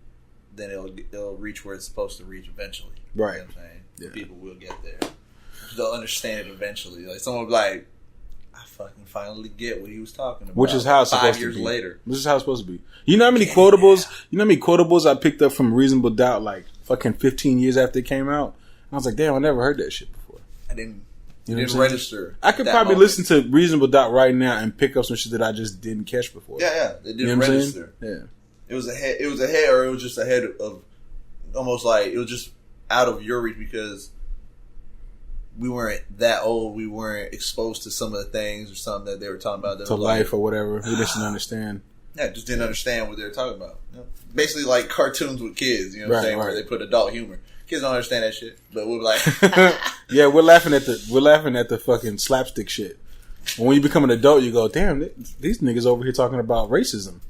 then it'll reach where it's supposed to reach eventually. Right. You know what I'm saying? Yeah. People will get there. They'll understand it eventually. Like someone will be like, I fucking finally get what he was talking about. Which is how it's supposed 5 years to be. later. This is how it's supposed to be. You know how many quotables? You know how many quotables I picked up from Reasonable Doubt like fucking 15 years after it came out? And I was like, damn, I never heard that shit before. I didn't You know didn't register. I could probably listen to Reasonable Doubt right now and pick up some shit that I just didn't catch before. Yeah, it didn't register. Yeah, it was ahead, or it was just ahead of, almost like it was just out of your reach because we weren't that old. We weren't exposed to some of the things or something that they were talking about. To life or whatever. We just didn't understand. Yeah, just didn't understand what they were talking about. You know? Basically, like cartoons with kids. You know what I'm saying? Where they put adult humor. Kids don't understand that shit, but we're like, yeah, we're laughing at the fucking slapstick shit. And when you become an adult, you go, damn, these niggas over here talking about racism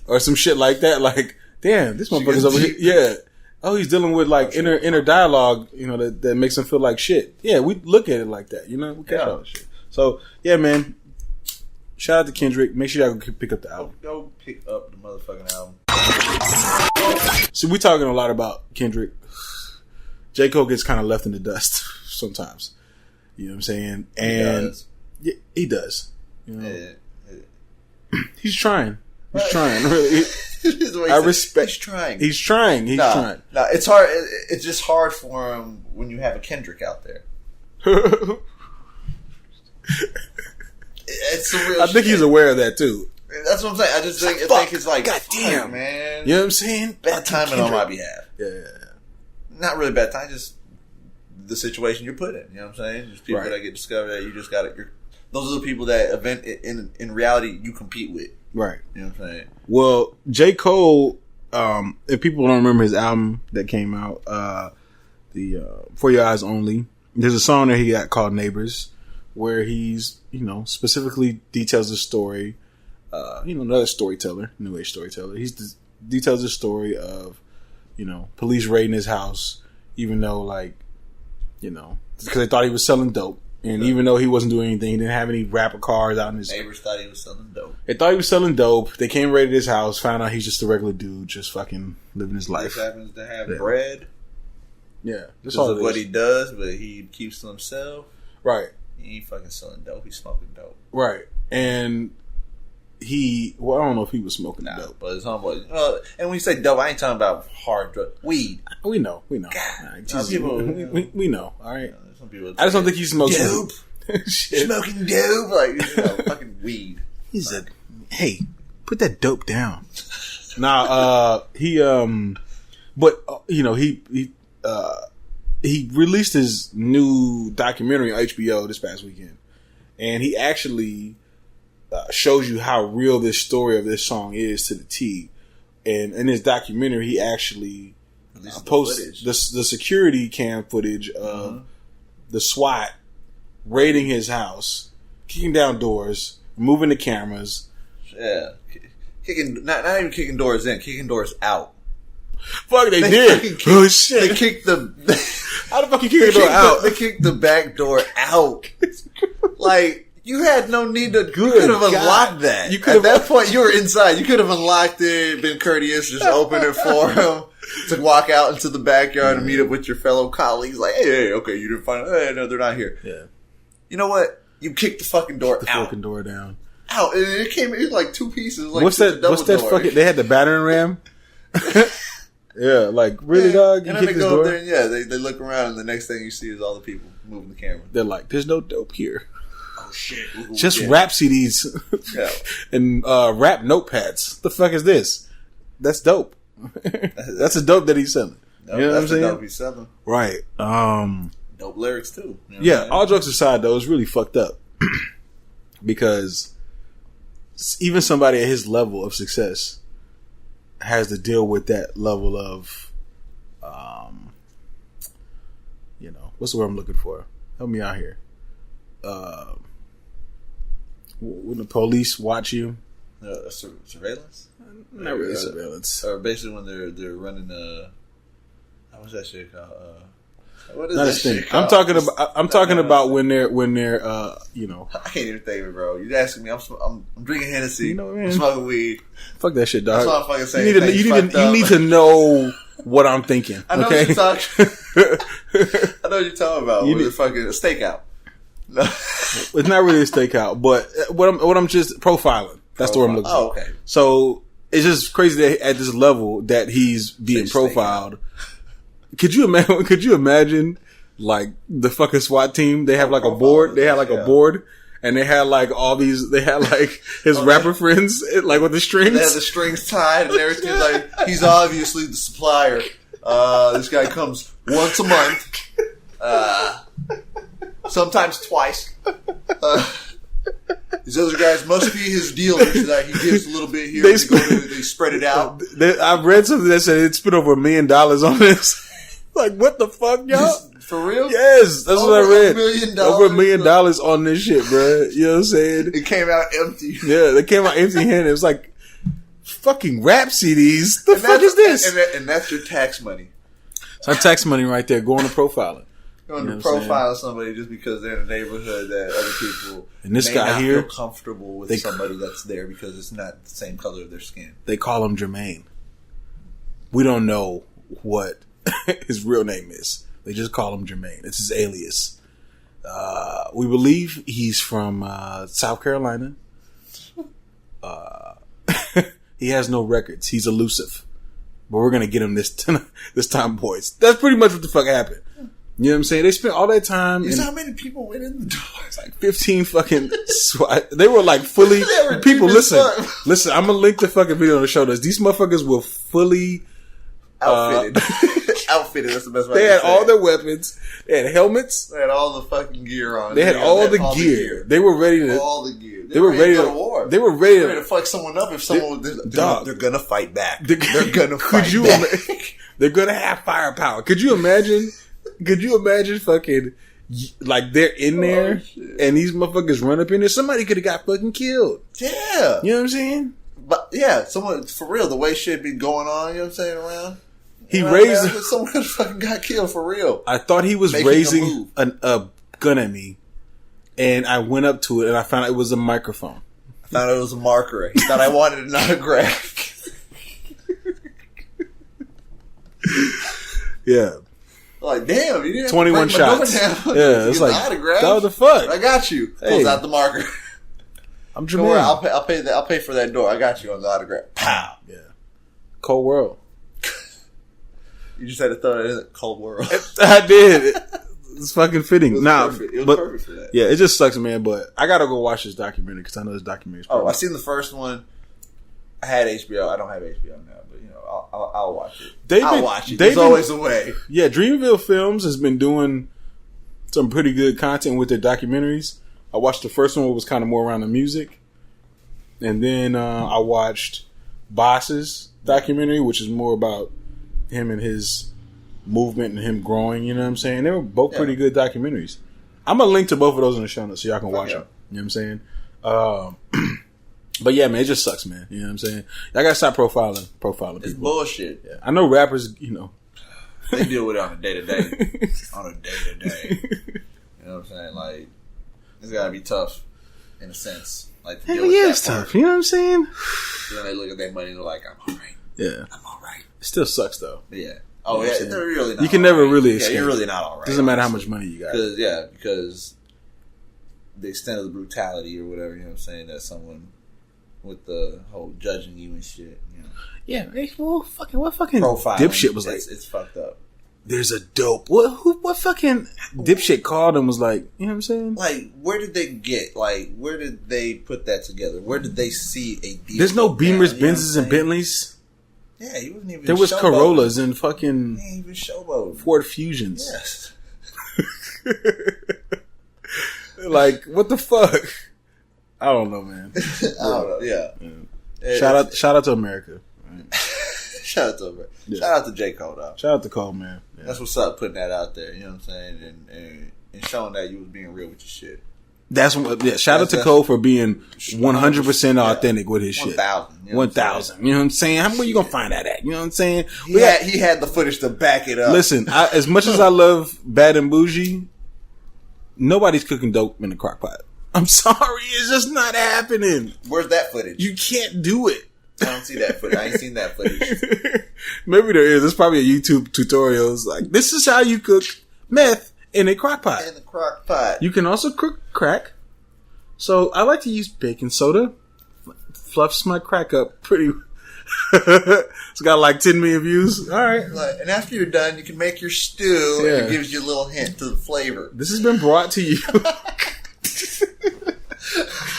or some shit like that. Like, damn, this motherfucker's over here. Yeah. Oh, he's dealing with like inner dialogue, you know, that makes him feel like shit. Yeah, we look at it like that, you know, we catch all that shit. So yeah, man. Shout out to Kendrick. Make sure y'all go pick up the album. Go pick up the motherfucking album. So we're talking a lot about Kendrick. J. Cole gets kind of left in the dust sometimes. You know what I'm saying? And he does. You know? He's trying. He's trying. Really. I respect. He's trying. He's trying. He's trying. No, it's hard. It's just hard for him when you have a Kendrick out there. It's the real I think he's aware of that too. That's what I'm saying. I just think it's like, God damn, man. You know what I'm saying? Bad timing on my behalf. Yeah. Not really bad time, just the situation you're put in. You know what I'm saying? Just people that get discovered that you just got to. Those are the people that in reality you compete with. Right. You know what I'm saying? Well, J. Cole, if people don't remember his album that came out, the For Your Eyes Only, there's a song that he got called Neighbors, where he's, specifically details the story, another storyteller, new age storyteller. He details the story of, police raiding his house, even though, because they thought he was selling dope. And even though he wasn't doing anything, he didn't have any rapper cars out in his... Neighbors thought he was selling dope. They thought he was selling dope. They came raided his house, found out he's just a regular dude, just fucking living his life. He just happens to have bread. Yeah. That's all what he does, but he keeps to himself. Right. He ain't fucking selling dope. He's smoking dope. Right. And I don't know if he was smoking dope. But his homeboy. And when you say dope, I ain't talking about hard drug. Weed. We know. God, we know. All right. Some people I just don't think he smokes dope. Shit. Smoking dope. Like, fucking weed. He said, hey, put that dope down. He released his new documentary on HBO this past weekend. And he actually shows you how real this story of this song is to the T. And in his documentary, he actually posts the security cam footage of the SWAT raiding his house, kicking down doors, moving the cameras. Yeah. Not even kicking doors in, kicking doors out. Fuck, they did. Oh, shit. They kicked the... How the fuck you kick the door out? They kicked the back door out. Like, you had no need to... You could have unlocked that. At that point, you were inside. You could have unlocked it, been courteous, just opened it for him to walk out into the backyard and meet up with your fellow colleagues. Like, hey, okay, you didn't find... Hey, no, they're not here. Yeah. You know what? You kicked the fucking door out. Fucking door down. Out. And it came in like two pieces. Like what's that fucking... They had the battering ram? Yeah, like, really, dog? And then they go up there and they look around and the next thing you see is all the people moving the camera. They're like, there's no dope here. Oh, shit. Just rap CDs and rap notepads. The fuck is this? That's dope. That's a dope that he's selling. No, you know that's what I'm saying? Dope he's selling. Right. Dope lyrics, too. You know yeah, all jokes aside, though, it's really fucked up. Because even somebody at his level of success has to deal with that level of, what's the word I'm looking for? Help me out here. When the police watch you, surveillance? Not really surveillance. Or basically when they're running what's that shit called? What is not that shit called? I'm talking about when they're I can't even think of it, bro. You're asking me. I'm drinking Hennessy. I'm smoking weed. Fuck that shit, dog. That's what I'm fucking saying. You need to know what I'm thinking. I know okay? what you're talking. I know what you're talking about. It's fucking a stakeout. No. It's not really a stakeout, but what I'm just profiling. That's the word I'm looking for. Oh, okay. So it's just crazy that at this level that he's being profiled. Could you imagine like the fucking SWAT team? They have like a board. They had like a board, and they had like all these. They had like his rapper friends, like with the strings. They had the strings tied and everything. Like he's obviously the supplier. This guy comes once a month, sometimes twice. These other guys must be his dealers that he gives a little bit here. They spread it out. I've read something that said it spent over $1 million on this. Like, what the fuck, y'all? For real? Yes, that's what I read. Over $1 million bro. On this shit, bro. You know what I'm saying? It came out empty. Yeah, they came out empty-handed. It was like, fucking rap CDs. The fuck is this? And that's your tax money. It's our tax money right there. Going to profiling. Going to profile somebody just because they're in a neighborhood that other people and this guy here feel comfortable with somebody that's there because it's not the same color of their skin. They call him Jermaine. We don't know what his real name is. They just call him Jermaine. It's his alias. We believe he's from South Carolina. He has no records. He's elusive. But we're gonna get him this time, boys. That's pretty much what the fuck happened. You know what I'm saying? They spent all that time. You know how many people went in the door? It's like 15 fucking SWAT. They were like fully. People, listen. I'm gonna link the fucking video on the show. These motherfuckers were fully outfitted. Outfitted. That's the best way. They had all their weapons. They had helmets. They had all the fucking gear on. They had all the gear. They were ready to. All the gear. They were ready to go to war. They were ready to fuck someone up if someone. They're gonna fight back. They're gonna fight back. They're gonna have firepower. Could you imagine? Could you imagine fucking, like, they're in there, and these motherfuckers run up in there? Somebody could have got fucking killed. Yeah. You know what I'm saying? But, yeah, someone, for real, the way shit be going on, you know what I'm saying, around? Someone could have fucking got killed, for real. I thought he was raising a gun at me, and I went up to it, and I found out it was a microphone. I thought it was a marker. He thought I wanted an autograph. Yeah. Like, damn, you didn't 21 shots. Yeah, it's like, what the fuck? I got you. Pulls out the marker. I'm Don't worry, I'll pay for that door. I got you on the autograph. Pow. Yeah. Cold World. You just had to throw that in the Cold World. I did. It's fucking fitting. It was perfect for that. Yeah, it just sucks, man. But I gotta go watch this documentary because I know this documentary is perfect. I seen the first one. I had HBO. I don't have HBO now, but I'll watch it. I'll watch it. There's always a way. Yeah, Dreamville Films has been doing some pretty good content with their documentaries. I watched the first one, which was kind of more around the music, and then I watched Boss's documentary, which is more about him and his movement and him growing. You know what I'm saying? They were both pretty good documentaries. I'm gonna link to both of those in the show notes so y'all can watch them. You know what I'm saying? But yeah, man, it just sucks, man. You know what I'm saying? I gotta stop profiling people. It's bullshit. Yeah. I know rappers, you know, they deal with it on a day to day. On a day to day. You know what I'm saying? Like, it's gotta be tough in a sense. Like, to deal with that it's tough. You know what I'm saying? Then they look at their money and they're like, I'm alright. Yeah. I'm alright. It still sucks though. Yeah. Oh, yeah. They're really not. You can never really escape. Yeah, you're really not alright. Doesn't matter how much money you got. Because the extent of the brutality or whatever, you know what I'm saying, that someone with the whole judging you and shit, you know. Yeah, what fucking profiling, dipshit was like? It's fucked up. There's a dope. What fucking dipshit called and was like, you know what I'm saying? Like, where did they put that together? Where did they see a deal? There's no Beamers, Benzes, and Bentleys. Yeah, he wasn't even. There was Corollas and fucking. He ain't even showboat. Ford Fusions. Yes. Like, what the fuck? I don't know, man. I don't know. Yeah. Shout out to America. Right? Shout out to America. Yeah. Shout out to J. Cole, though. Shout out to Cole, man. Yeah. That's what's up, putting that out there. You know what I'm saying, and showing that you was being real with your shit. That's what. Yeah. Shout out to Cole for being 100% authentic with his shit. 1,000. 1,000. You know what I'm saying? How where you gonna find that at? You know what I'm saying? He had the footage to back it up. Listen, as much as I love Bad and Bougie, nobody's cooking dope in a crock pot. I'm sorry, it's just not happening. Where's that footage? You can't do it. I don't see that footage. I ain't seen that footage. Maybe there is. There's probably a YouTube tutorials like this is how you cook meth in a crock pot. In a crock pot. You can also cook crack. So I like to use baking soda. Fluffs my crack up pretty. It's got like 10 million views. All right. And after you're done, you can make your stew, and it gives you a little hint to the flavor. This has been brought to you.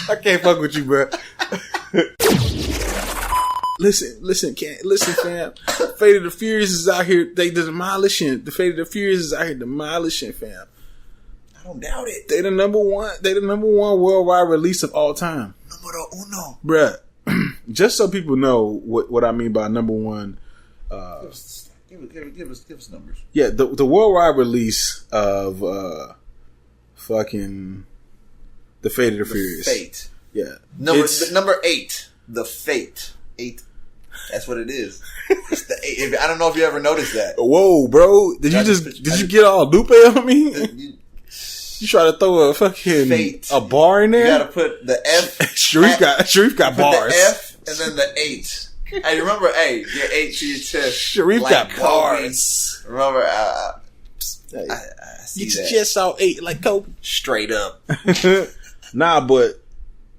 I can't fuck with you, bro. Listen, fam. Fate of the Furious is out here. They demolishing. The Fate of the Furious is out here demolishing, fam. I don't doubt it. They the number one worldwide release of all time. Numero uno, bruh. Just so people know what I mean by number one. Give us numbers. Yeah, the worldwide release of fucking the Fate of the Furious. Fate. Yeah. Number 8. The Fate. 8. That's what it is. It's the 8. I don't know if you ever noticed that. Whoa, bro. Did you get all Lupe on me? You try to throw a fucking Fate. A bar in there? You gotta put the F. Sharif got bars. The F and then the 8. Hey, remember, your 8 to your chest. Sharif like got Kobe. bars. Remember, I see get your that. chest all 8 like Kobe. Straight up. Nah, but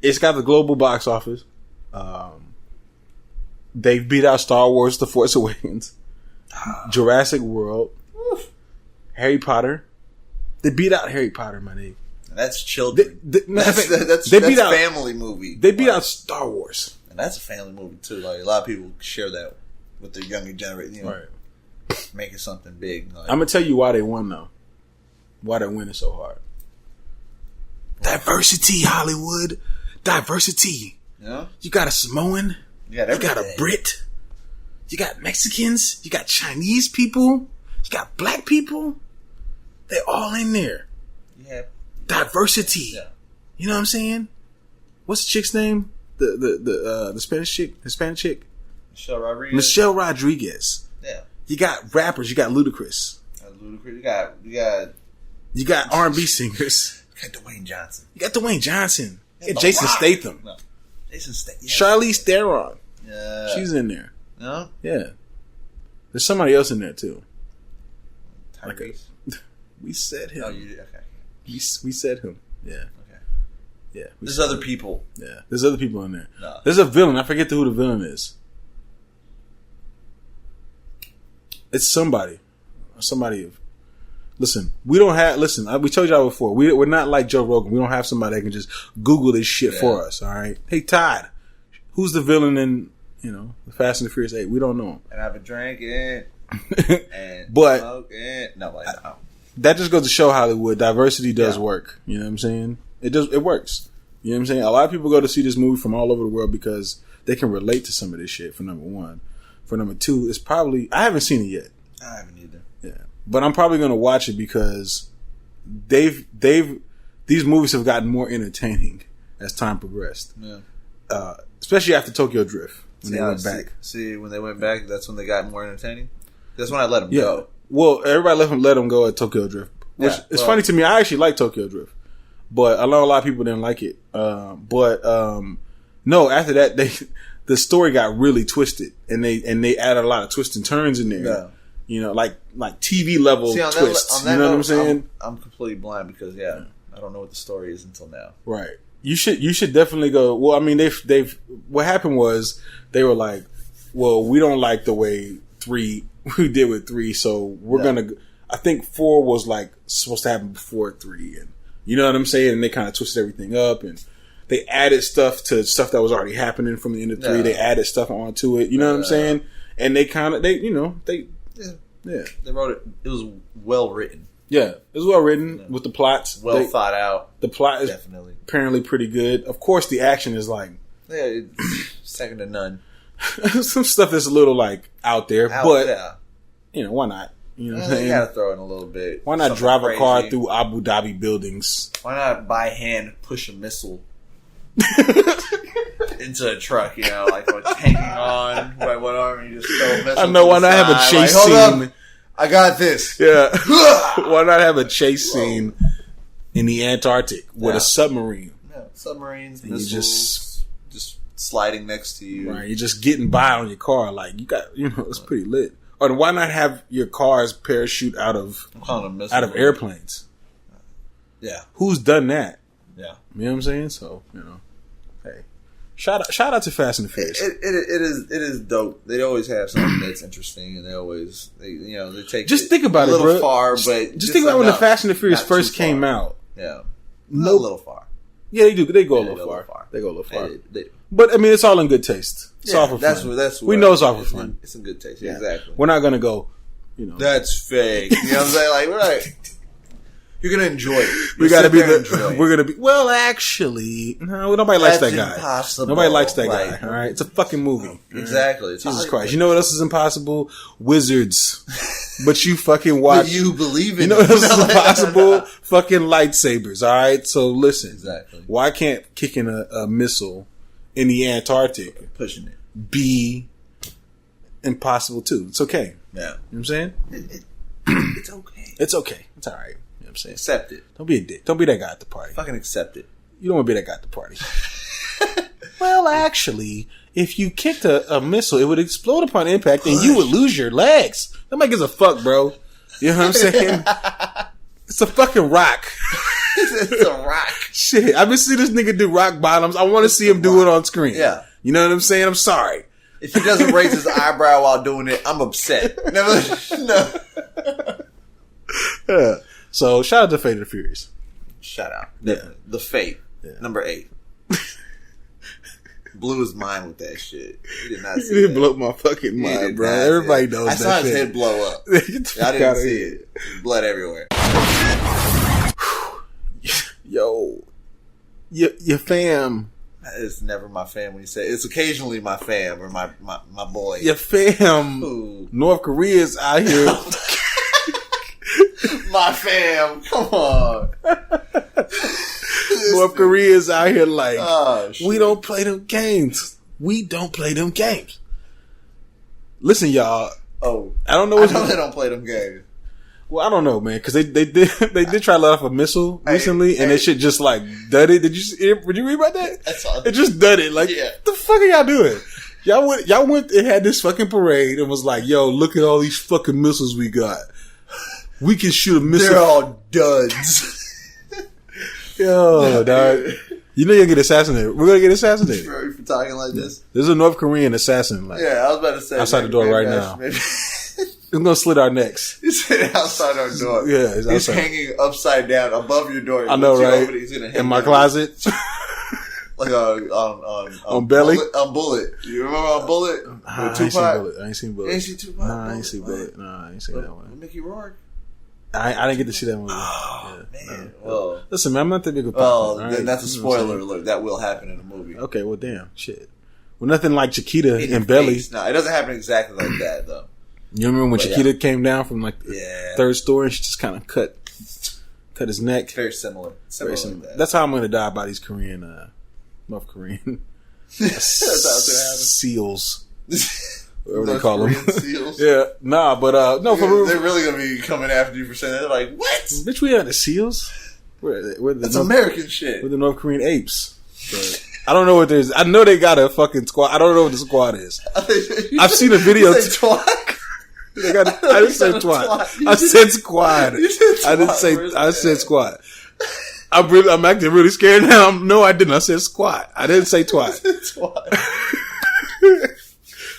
it's got the global box office. They've beat out Star Wars: The Force Awakens, Jurassic World, Harry Potter. They beat out Harry Potter, my nigga. That's children. That's family movie. They beat out Star Wars, and that's a family movie too. Like a lot of people share that with the younger generation. You know, right. Making something big. Like, I'm gonna tell you why they won though. Why they're winning so hard. Diversity, Hollywood. Diversity. Yeah. You got a Samoan. You got a Brit. You got Mexicans. You got Chinese people. You got black people. They're all in there. Yeah. Diversity. Yeah. You know what I'm saying? What's the chick's name? The Spanish chick? Hispanic chick? Michelle Rodriguez. Yeah. You got rappers. You got Ludacris. You got R&B singers. You got Dwayne Johnson. You got Jason Statham. No. Jason Statham. Yeah. Charlize Theron. Yeah. She's in there. No? Yeah. There's somebody else in there too. We said him. Oh, you did? Okay. We said him. Yeah. Okay. Yeah. There's other people. Yeah. There's other people in there. No. There's a villain. I forget who the villain is. It's somebody. Listen, we don't have. Listen, we told y'all before. We're not like Joe Rogan. We don't have somebody that can just Google this shit for us. All right. Hey, Todd, who's the villain in the Fast and the Furious 8? We don't know him. And have a drink and but smoke and no. That just goes to show Hollywood diversity does work. You know what I'm saying? It works. You know what I'm saying? A lot of people go to see this movie from all over the world because they can relate to some of this shit. For number one, for number two, it's probably I haven't seen it yet. I haven't either. Yeah. But I'm probably going to watch it because these movies have gotten more entertaining as time progressed. Yeah. Especially after Tokyo Drift when they went back. When they went back, that's when they got more entertaining. That's when I let them go. Well, everybody let them go at Tokyo Drift, which is funny to me. I actually like Tokyo Drift, but I know a lot of people didn't like it. No, after that the story got really twisted, and they added a lot of twists and turns in there. Yeah. You know, like TV level twists. You know what I'm saying? I'm completely blind because I don't know what the story is until now. Right. You should definitely go. Well, I mean, they've. What happened was they were like, well, we don't like the way we did with 3, so we're gonna. I think 4 was like supposed to happen before 3, and you know what I'm saying. And they kind of twisted everything up, and they added stuff to stuff that was already happening from the end of 3. They added stuff onto it. You know what I'm saying? And they they wrote it. It was well written. Yeah, it was well written with the plots. Well thought out. The plot is definitely apparently pretty good. Of course, the action is like second to none. Some stuff that's a little like out there, but why not? You know what I'm saying? You gotta throw in a little bit. Why not drive a car through Abu Dhabi buildings? Why not by hand push a missile into a truck? Like hanging on by one arm and you just throw a missile. I know. Why not have a chase scene? Hold up. I got this. Yeah. Why not have a chase scene in the Antarctic with a submarine? Yeah, submarines, missiles, just sliding next to you. Right, you're just getting by on your car. Like you got, it's pretty lit. Or why not have your cars parachute out of airplanes? Yeah, who's done that? Yeah, you know what I'm saying. So hey. Shout out to Fast and the Furious. It is dope. They always have something that's interesting, and they take just think about a little bro. far, but just think about when the Fast and the Furious first came out. Yeah, a little far. Yeah, they do. They go a little far. They go a little far. But I mean, it's all in good taste. It's all for fun. We know it's all for fun. It's in good taste. Yeah, exactly. We're not gonna go. That's fake. You know what I'm saying? Like we're like. You're gonna enjoy it. We're gonna be. Well, actually, no. Nobody likes that guy. Impossible. Nobody likes that guy. All right, it's a fucking movie. Exactly. It's Jesus Christ. You know what else is impossible? Wizards. But you fucking watch. But you believe in. You know what else is impossible? Fucking lightsabers. All right. So listen. Exactly. Why can't kicking a missile in the Antarctic pushing it be impossible too? It's okay. Yeah. You know what I'm saying? It's okay. It's okay. It's all right. Accept it. Don't be a dick. Don't be that guy at the party. Fucking accept it. You don't want to be that guy at the party. Well, actually, if you kicked a missile, it would explode upon impact and you would lose your legs. Nobody gives a fuck, bro. You know what I'm saying? It's a fucking rock. It's a rock. Shit, I've been seeing this nigga do rock bottoms. I want to see him do it on screen. Yeah. You know what I'm saying? I'm sorry. If he doesn't raise his eyebrow while doing it, I'm upset. No. Yeah. So, shout out to Fate of the Furious. Shout out. Definitely. Yeah. The Fate. Yeah. Number 8. Blew his mind with that shit. He did not see it. He didn't blow my fucking mind, bro. Everybody knows that shit. I saw his head blow up. I didn't see it. Blood everywhere. Yo. Your fam. It's never my fam when you say it. It's occasionally my fam or my boy. Your fam. Ooh. North Korea's out here. My fam, come on. North Korea's out here like, we don't play them games. We don't play them games. Listen, y'all. Oh, I don't know. I know they don't play them games. Well, I don't know, man, because they did try to let off a missile recently, and that shit just like dudded. Did you read about that? That's all. It just dudded. Like, what the fuck are y'all doing? Y'all went and had this fucking parade and was like, yo, look at all these fucking missiles we got. We can shoot a missile. They're all duds. Yo, dog. You know you'll get assassinated. We're gonna get assassinated. For talking like this. There's a North Korean assassin. Like, yeah, I was about to say. outside the door right now. It's gonna slit our necks. He's sitting outside our door. Yeah, he's hanging upside down above your door. I know, right? He's gonna hang in my down. closet. Like on Belly? On Bullet. You remember on Bullet? With I ain't Tupac? seen Bullet. I ain't seen Bullet. You ain't seen Tupac? Nah, I ain't seen Bullet. Nah, I ain't seen that one. Mickey Rourke? I didn't get to see that movie. Oh, yeah, man. no. Well, Listen, man, I'm not that big of a well, fan, then right? that's a spoiler alert. That will happen in the movie. Okay, well, damn. Shit. Well, nothing like Chiquita and Belly. No, it doesn't happen exactly like that, though. You remember when Chiquita came down from like the third story and she just kind of cut his neck? Very similar. Very similar. Like that. That's how I'm going to die by these Korean, North Korean That's how it's gonna happen. seals. Whatever North they call Korean them. seals? Yeah. Nah, but no, for real. They're really going to be coming after you for saying that. They're like, what? Bitch, we had the seals. We're the That's American shit. We're the North Korean apes. But I don't know what there's. I know they got a fucking squad. I don't know what the squad is. I've seen a video. You say twat? I didn't say twat. I said squad. I said squad. I'm acting really scared now. No, I didn't. I said squat. I didn't say twat.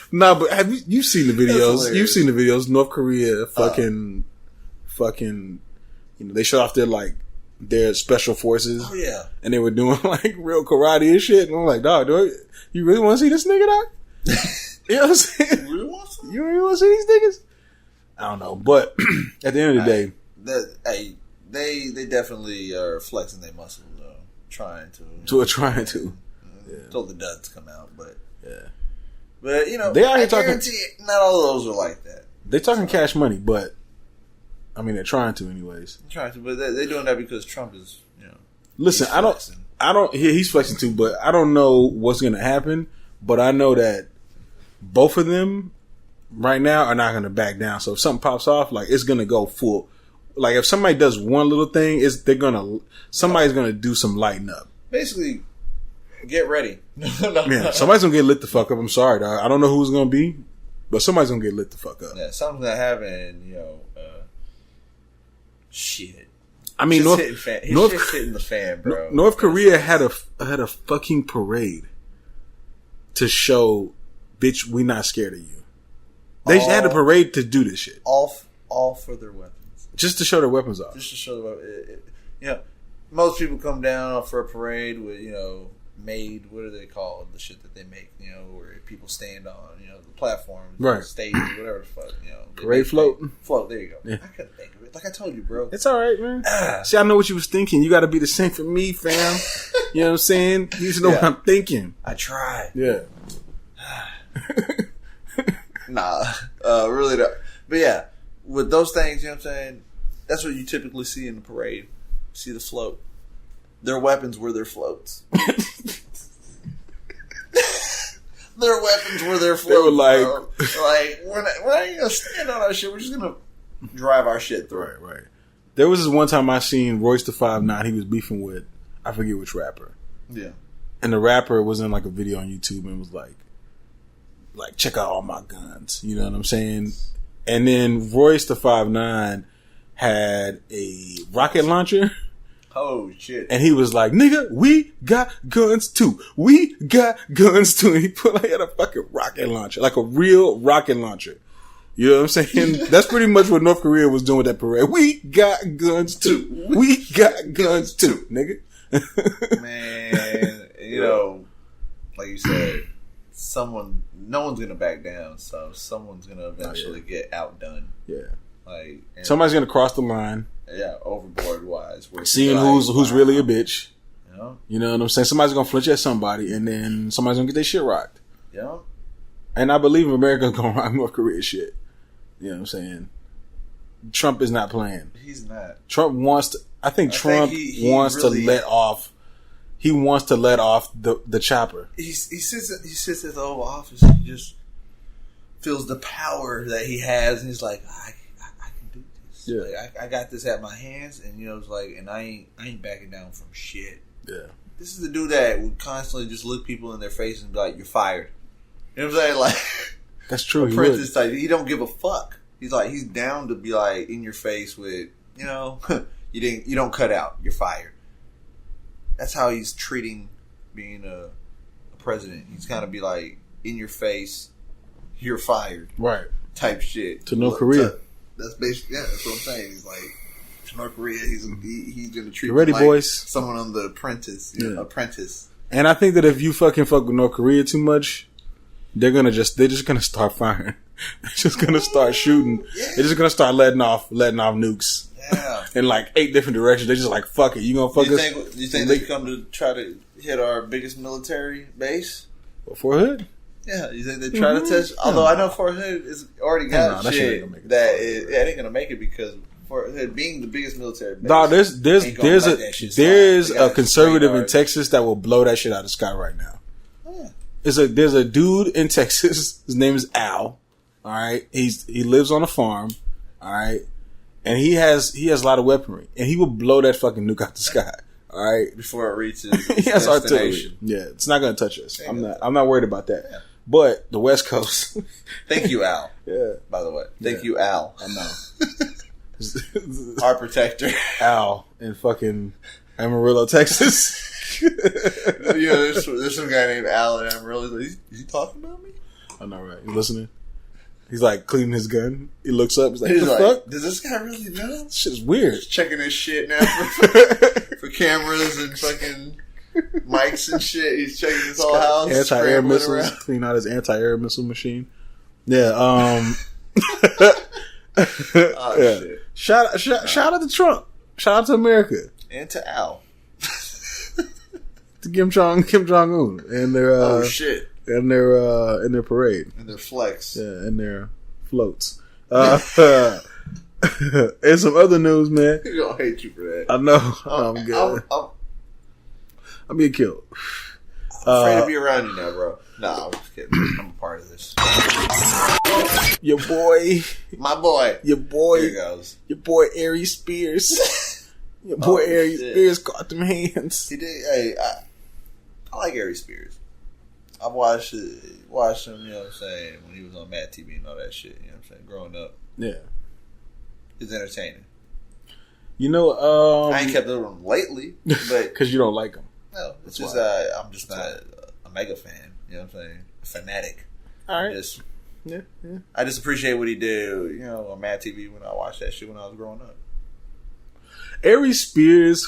Nah, but have you seen the videos? You've seen the videos. North Korea fucking, you know, they shut off their special forces. Oh yeah. And they were doing like real karate and shit. And I'm like, dog, you really want to see this nigga, dog? You know what I'm saying? You really want some? You really want to see these niggas? I don't know. But at the end of the day, they definitely are flexing their muscles, trying to. Until the duds come out, but yeah. But you know, they are I talking. guarantee it, not all of those are like that. They're talking cash money, but I mean they're trying to, anyways. They're trying to, but they're doing that because Trump is, you know. Listen, I don't. He's flexing too, but I don't know what's going to happen. But I know that both of them right now are not going to back down. So if something pops off, like it's going to go full. Like if somebody does one little thing, somebody's going to do some lighting up. Basically, get ready. Yeah, somebody's going to get lit the fuck up. I'm sorry, dog. I don't know who's going to be, but somebody's going to get lit the fuck up. Yeah, something's going to happen. You know, shit. I mean, shit's hitting the fan, bro. North Korea had a fucking parade to show, bitch, we not scared of you. They had a parade to do this shit. All for their weapons. Just to show their weapons off. Just to show the weapons. You know, most people come down for a parade with, you know, what are they called? The shit that they make, you know, where people stand on, you know, the platforms, right, the stages, whatever the fuck, you know. Parade float. Float, there you go. Yeah. I couldn't think of it. Like I told you, bro. It's alright, man. See, I know what you was thinking. You gotta be the same for me, fam. You know what I'm saying? You just know what I'm thinking. I tried. Yeah. Nah, really don't. But yeah, with those things, you know what I'm saying? That's what you typically see in the parade. See the float. Their weapons were their floats. Their weapons were their floats. They were like we're not even gonna stand on our shit. We're just gonna drive our shit through. Right. There was this one time I seen Royce the 5'9". He was beefing with, I forget which rapper. Yeah. And the rapper was in like a video on YouTube and was like check out all my guns. You know what I'm saying? And then Royce the 5'9" had a rocket launcher. Oh shit. And he was like, nigga, we got guns too. We got guns too. And he put like a fucking rocket launcher, like a real rocket launcher. You know what I'm saying? That's pretty much what North Korea was doing with that parade. We got guns too. We got guns too, nigga. Man, you know, like you said, no one's gonna back down, so someone's gonna eventually get outdone. Yeah. Like somebody's gonna cross the line. Yeah, overboard wise. Seeing who's really a bitch. Yeah. You know what I'm saying? Somebody's gonna flinch at somebody, and then somebody's gonna get their shit rocked. Yeah. And I believe America's gonna rock North Korea shit. You know what I'm saying? Trump is not playing. He's not. Trump wants to. I think Trump wants really, to let off. He wants to let off the chopper. He sits at the Oval Office and he just feels the power that he has, and he's like, I can do this. Yeah. Like, I got this at my hands, and you know, it's like, and I ain't backing down from shit. Yeah. This is the dude that would constantly just look people in their face and be like, "You're fired." You know what I'm saying? Like, that's true. Apprentice type. He don't give a fuck. he's down to be like in your face with, you know, you don't cut out, you're fired. That's how he's treating being a president. He's kind of be like in your face, you're fired, right? Type shit to North Korea. That's basically that's what I'm saying. He's like to North Korea. He's gonna treat ready, like boys. Someone on The Apprentice. Apprentice. And I think that if you fucking fuck with North Korea too much, they're just gonna start firing. They're just gonna start shooting. Yeah. They're just gonna start letting off nukes. Yeah. In like 8 different directions. They're just like, fuck it. You gonna fuck us? You think they come to try to hit our biggest military base? Fort Hood? Yeah. You think they try to test? Although I know Fort Hood is already got shit it ain't gonna make it because Fort Hood being the biggest military base. No, there's a conservative in Texas that will blow that shit out of the sky right now. Yeah. There's a dude in Texas. His name is Al. All right, he lives on a farm. All right, and he has a lot of weaponry, and he will blow that fucking nuke out the sky. All right, before it reaches he has artillery. Yeah, it's not gonna touch us. I'm not worried about that. Yeah. But the West Coast. Thank you, Al. Yeah. By the way, thank you, Al. I know. Our protector, Al, in fucking Amarillo, Texas. There's some guy named Al in Amarillo. Is he talking about me? I know, right? You listening? He's like cleaning his gun. He looks up. He's like, fuck? Does this guy really know? This shit's weird. He's checking his shit now for cameras and fucking mics and shit. He's checking his whole house. Anti-air missiles. Clean out his anti-air missile machine. Yeah. Yeah. Shit. Shout out to Trump. Shout out to America. And to Al. To Kim Jong Un and their shit. And their parade. And their flex. Yeah, and their floats. And some other news, man. He's gonna hate you for that. I know. I'm good. I'm being killed. I'm afraid to be around you now, bro. Nah, I'm just kidding. I'm a part of this. Your boy. My boy. Your boy. Here goes. Your boy, Aries Spears. Your boy, Aries Spears caught them hands. He did. Hey, I like Aries Spears. I watched him, you know what I'm saying, when he was on Mad TV and all that shit, you know what I'm saying, growing up. Yeah. He's entertaining. You know, I ain't kept up with him lately, but... Because you don't like him. No, it's just, I'm just not a mega fan, you know what I'm saying, a fanatic. All right. Yeah. I just appreciate what he did, you know, on Mad TV when I watched that shit when I was growing up. Aries Spears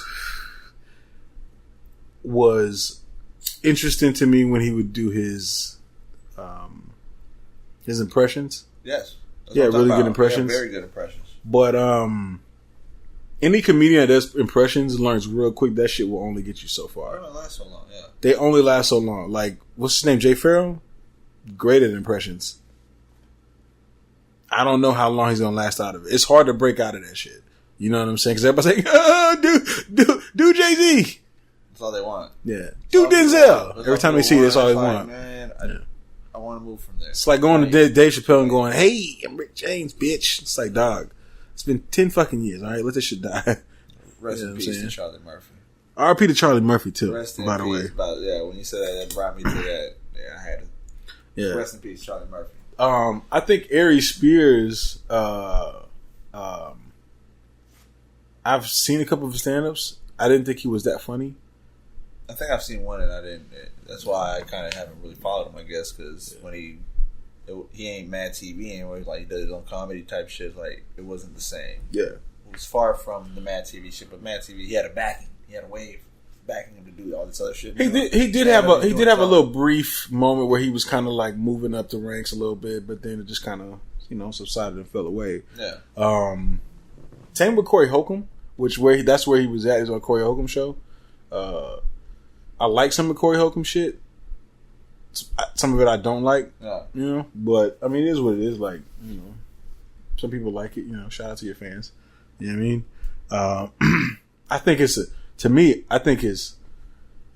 was interesting to me when he would do his impressions. Yes. Yeah, really good impressions. Yeah, very good impressions. But any comedian that does impressions learns real quick that shit will only get you so far. They don't last so long, yeah. They only last so long. Like, what's his name? Jay Farrell? Great at impressions. I don't know how long he's gonna last out of it. It's hard to break out of that shit. You know what I'm saying? Because everybody's like, do Jay-Z. That's all they want. Yeah. Do Denzel. Every time they see it, that's all they want. Man, I want to move from there. It's like going to Dave Chappelle and going, hey, I'm Rick James, bitch. It's like, dog, it's been 10 fucking years, all right? Let this shit die. Rest in peace to Charlie Murphy. R.I.P. to Charlie Murphy, too, by the way. When you said that brought me to that. Yeah, I had to. Yeah. Rest in peace, Charlie Murphy. I think Aries Spears, I've seen a couple of his stand-ups. I didn't think he was that funny. I think I've seen one and I didn't. That's why I kind of haven't really followed him, I guess, because when he ain't Mad TV anymore, like he does his own comedy type shit, like it wasn't the same. Yeah. It was far from the Mad TV shit, but Mad TV, he had a backing. He had a wave backing him to do all this other shit. He did have a little brief moment where he was kind of like moving up the ranks a little bit, but then it just kind of, subsided and fell away. Yeah. Same with Corey Holcomb, that's where he was at. He was on Corey Holcomb show. I like some of Corey Holcomb shit. Some of it I don't like. Yeah. But I mean, it is what it is. Like, some people like it. Shout out to your fans. You know what I mean? I think it's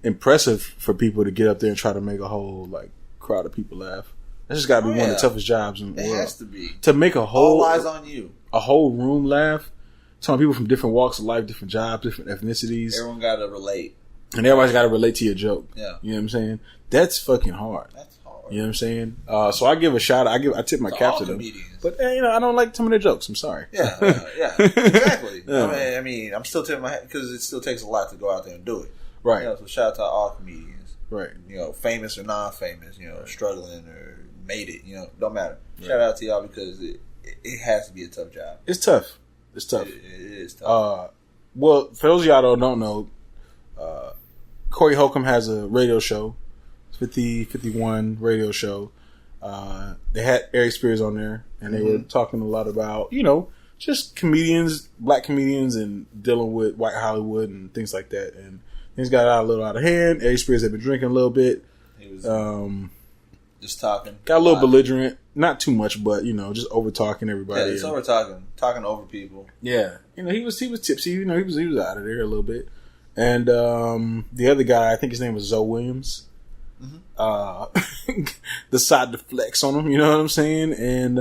impressive for people to get up there and try to make a whole like crowd of people laugh. That's just got to be one of the toughest jobs in the world. It has to be. To make a whole all eyes on you, a whole room laugh. Some people from different walks of life, different jobs, different ethnicities. Everyone got to relate. And everybody's got to relate to your joke. Yeah. You know what I'm saying? That's fucking hard. That's hard. You know what I'm saying? So I give a shout out. I tip my cap to them. But I don't like some of their jokes. I'm sorry. Yeah, exactly. I mean, I'm still tipping my hat because it still takes a lot to go out there and do it. Right. So shout out to all comedians. Right. Famous or non-famous. Struggling or made it. Don't matter. Right. Shout out to y'all because it has to be a tough job. It's tough. It's tough. It is tough. Well, for those of y'all that don't know, Corey Holcomb has a radio show, 51 radio show. They had Eric Spears on there, and they were talking a lot about, just comedians, black comedians, and dealing with white Hollywood and things like that. And things got a little out of hand. Eric Spears had been drinking a little bit. He was just talking. Got a little belligerent. Not too much, but, just over talking everybody. Yeah, it's over talking over people. Yeah. He was tipsy. He was out of there a little bit. And the other guy, I think his name was Zoe Williams. Decided to flex on him, you know what I'm saying? And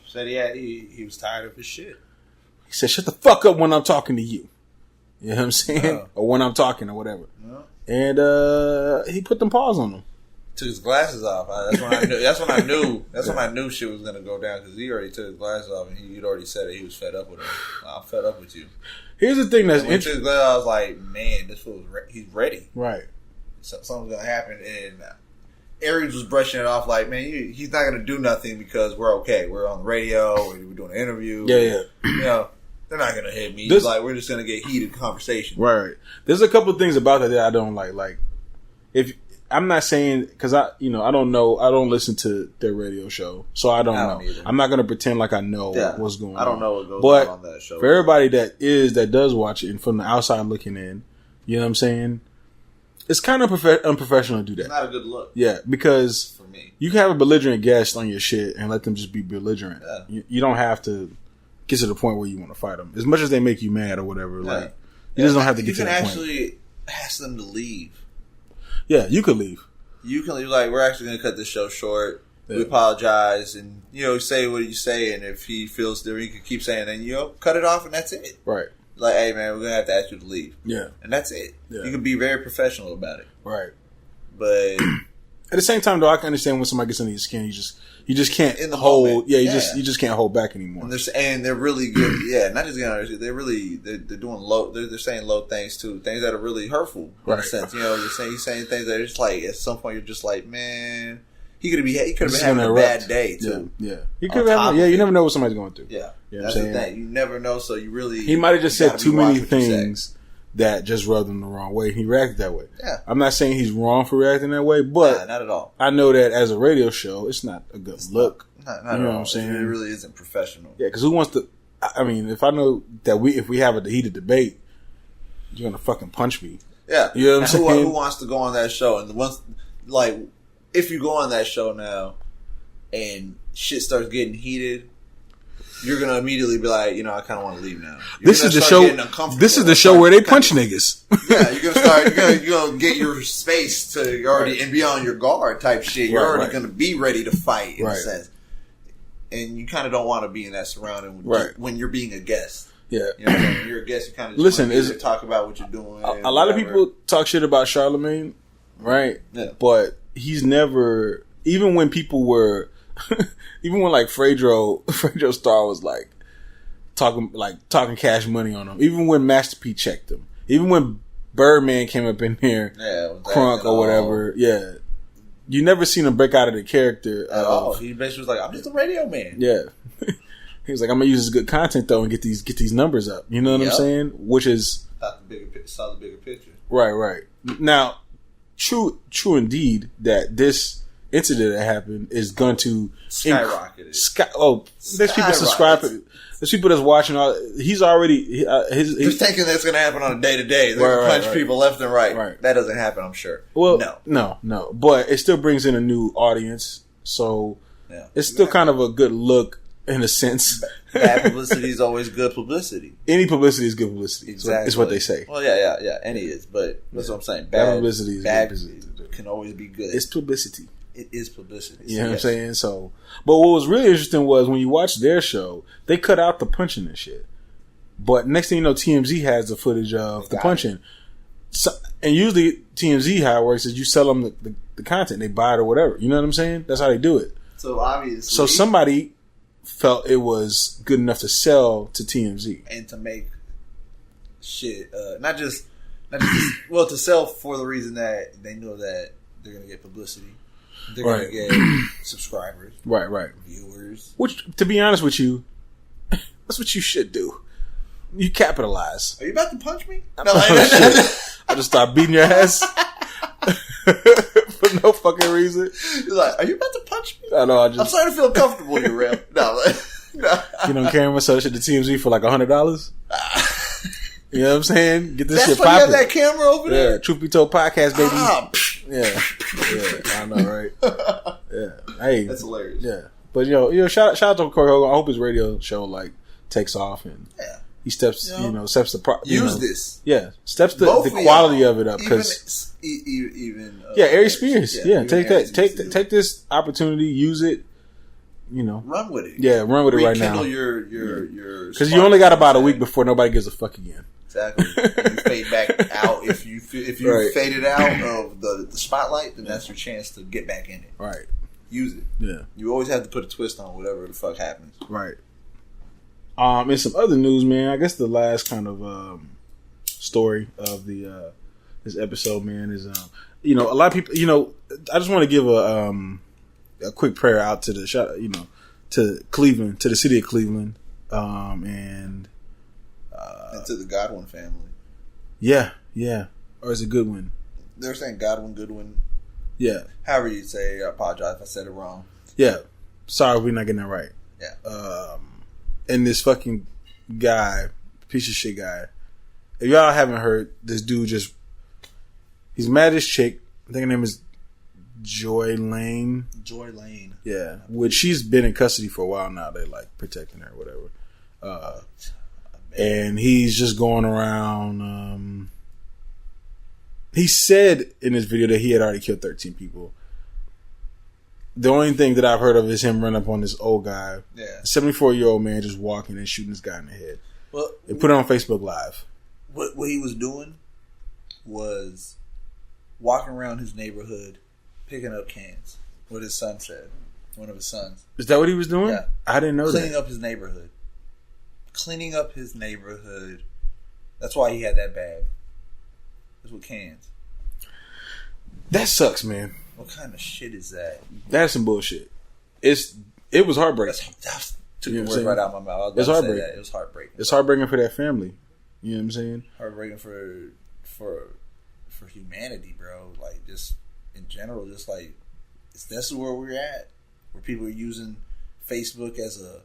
said he was tired of his shit. He said, "Shut the fuck up when I'm talking to you." You know what I'm saying? Or when I'm talking or whatever. And he put them paws on him. Took his glasses off. That's when I knew. That's when I knew shit was gonna go down because he already took his glasses off and he'd already said that he was fed up with him. I'm fed up with you. Here's the thing that's interesting. I was like, man, this fool's he's ready. Right. So, something's gonna happen, and Aries was brushing it off like, man, he's not gonna do nothing because we're okay. We're on the radio. We're doing an interview. Yeah. They're not gonna hit me. We're just gonna get heated conversation. Right. There's a couple of things about that I don't like. Like, if I'm not saying because I don't know. I don't listen to their radio show, so I don't know. Either. I'm not going to pretend like I know what's going on. I don't know what goes on that show. For everybody that does watch it and from the outside looking in, you know what I'm saying? It's kind of unprofessional to do that. It's not a good look. Yeah, because for me, you can have a belligerent guest on your shit and let them just be belligerent. Yeah. You don't have to get to the point where you want to fight them. As much as they make you mad or whatever, like you just don't have to get to that point. You can actually ask them to leave. Yeah, you could leave. You can leave. Like, we're actually going to cut this show short. Yeah. We apologize, and say what you say. And if he feels that he can keep saying, then cut it off, and that's it. Right. Like, hey man, we're gonna have to ask you to leave. Yeah. And that's it. Yeah. You can be very professional about it. Right. But at the same time, though, I can understand when somebody gets under your skin, you just can't in the hold. Moment. Yeah, you just can't hold back anymore. And they're really good. Yeah, not just getting they're really they're doing low. They're saying low things too, things that are really hurtful in a sense. You're saying things that are just like at some point you're just like, man, he could have been having a bad day too. Yeah. He could have. Yeah, you never know what somebody's going through. Yeah, you know that's the thing. You never know, so you really he might have just said too many things that just rubbed him the wrong way. He reacted that way. Yeah. I'm not saying he's wrong for reacting that way, but not at all. I know that as a radio show, it's not a good look. Not you know what I'm saying? It really isn't professional. Yeah, because who wants to? I mean, if I know that if we have a heated debate, you're gonna fucking punch me. Yeah, you know what I'm saying? Who wants to go on that show? And if you go on that show now, and shit starts getting heated, you're gonna immediately be like, I kind of want to leave now. This is the show. This is the show where they punch niggas. Yeah, you're gonna start. You're gonna get your space to already and be on your guard type shit. You're already gonna be ready to fight in a sense, and you kind of don't want to be in that surrounding when you're being a guest. Yeah, when you're a guest, you kind of listen. Talk about what you're doing. A lot of people talk shit about Charlamagne, right? Yeah, but he's never. Even when people were. Even when like Fredo Star was like talking Cash Money on him. Even when Master P checked him. Even when Birdman came up in here, Crunk or whatever. Yeah, you never seen him break out of the character at all. He basically was like, "I'm just a radio man." Yeah, he was like, "I'm gonna use this good content though and get these numbers up." You know what I'm saying? Which is saw the bigger picture. Right. Now, true indeed that this incident that happened is going to skyrocket. There's people subscribe. There's people that's watching. He's already. He's thinking that's going to happen on a day to day. They're going to punch people left and right. That doesn't happen, I'm sure. Well, no. But it still brings in a new audience, so it's still kind of a good look in a sense. Bad publicity is always good publicity. Any publicity is good publicity. Exactly, is what they say. Well, yeah. Any is, but that's what I'm saying. Bad publicity is good publicity. Can always be good. It's publicity. It is publicity. You know what I'm saying? So, but what was really interesting was when you watch their show, they cut out the punching and shit. But next thing you know, TMZ has the footage of the punching. So, and usually TMZ, how it works is you sell them the content, they buy it or whatever. You know what I'm saying? That's how they do it. So obviously, so somebody felt it was good enough to sell to TMZ and to make shit, not just well, to sell for the reason that they know that they're gonna get publicity, they're gonna get subscribers, right, viewers. Which, to be honest with you, that's what you should do. You capitalize. Are you about to punch me? No, I just start beating your ass for no fucking reason. You're like, are you about to punch me? I know. I'm starting to feel comfortable. You real? No, get on camera, sell shit to TMZ for like $100. You know what I'm saying? Get this shit popping. That's why you have that camera over there. Yeah, Truth Be Told podcast, baby. Yeah, I know, right? Yeah, hey, that's hilarious. Yeah, but shout out to Corey Hogan. I hope his radio show like takes off and he steps, steps the use this. Yeah, steps the quality of it up because even Aries Spears. Yeah, take this opportunity, use it. Run with it. Yeah, run with it right now. Your because you only got about a week before nobody gives a fuck again. Exactly. You fade back out if you faded out of the spotlight, then that's your chance to get back in it. Right. Use it. Yeah. You always have to put a twist on whatever the fuck happens. Right. In some other news, man, I guess the last kind of story of the this episode, man, is a lot of people. I just want to give a quick prayer out to to Cleveland, to the city of Cleveland, and to the Godwin family. Yeah, or is it Goodwin? They're saying Goodwin. Yeah. However you say, I apologize if I said it wrong. Yeah. Sorry, we're not getting that right. Yeah. And this fucking guy, piece of shit guy. If y'all haven't heard, this dude he's mad at his chick. I think her name is Joy Lane. Yeah. Which she's been in custody for a while now. They're like protecting her or whatever. And he's just going around. He said in this video that he had already killed 13 people. The only thing that I've heard of is him run up on this old guy. Yeah. 74-year-old man just walking and shooting this guy in the head. Well, they put it on Facebook Live. What he was doing was walking around his neighborhood, picking up cans. What his son said. One of his sons. Is that what he was doing? Yeah. I didn't know Cleaning up his neighborhood. Cleaning up his neighborhood. That's why he had that bag. It's with cans. That sucks, man. What kind of shit is that? That's some bullshit. It was heartbreaking. That's took the words right out of my mouth. It's heartbreaking. It was heartbreaking. It's heartbreaking for that family. You know what I'm saying? Heartbreaking for humanity, bro. Like, just in general, just like that's where we're at. Where people are using Facebook as a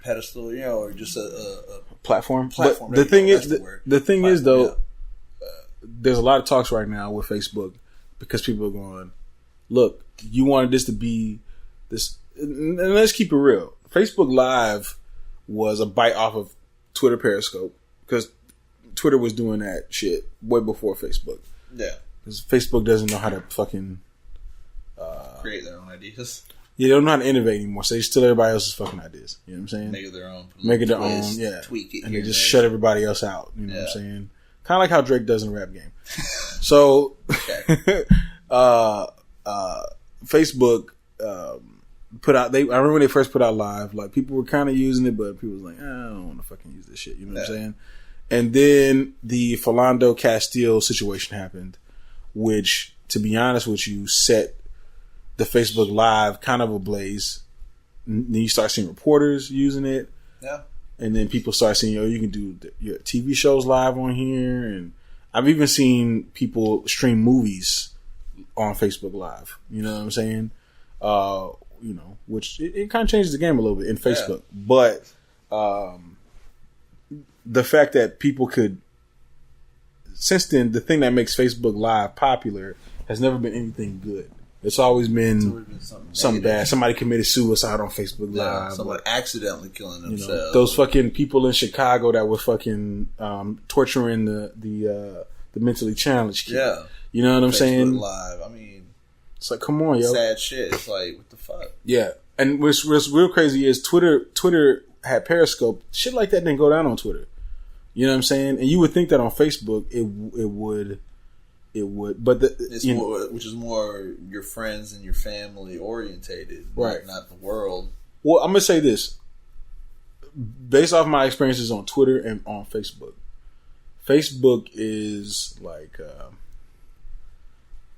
pedestal, or just a platform. Platform. But the thing is, there's a lot of talks right now with Facebook because people are going, look, you wanted this to be this, and let's keep it real. Facebook Live was a bite off of Twitter Periscope because Twitter was doing that shit way before Facebook. Yeah, because Facebook doesn't know how to fucking create their own ideas. Yeah, they don't know how to innovate anymore, so they steal everybody else's fucking ideas. You know what I'm saying? Make it their own. Make it their own, yeah. Tweak it. And they just shut everybody else out. You know what I'm saying? Kind of like how Drake does in the rap game. So, Facebook put out, I remember when they first put out Live, like people were kind of using it, but people was like, I don't want to fucking use this shit. You know what I'm saying? And then the Philando Castile situation happened, which, to be honest with you, set the Facebook Live kind of ablaze. Then you start seeing reporters using it. Yeah. And then people start seeing, you can do your TV shows live on here. And I've even seen people stream movies on Facebook Live. You know what I'm saying? Which it kind of changes the game a little bit in Facebook. Yeah. But the fact that people could, since then, the thing that makes Facebook Live popular has never been anything good. It's always been something bad. Somebody committed suicide on Facebook Live. Someone accidentally killing themselves. Those fucking people in Chicago that were fucking torturing the mentally challenged kid. Yeah. You know what I'm saying? Live. I mean, it's like, come on, yo. Sad shit. It's like, what the fuck? Yeah. And what's real crazy is Twitter had Periscope. Shit like that didn't go down on Twitter. You know what I'm saying? And you would think that on Facebook it would, but it's more, which is more your friends and your family orientated, right? Not the world. Well, I'm gonna say this based off my experiences on Twitter and on Facebook. Facebook is like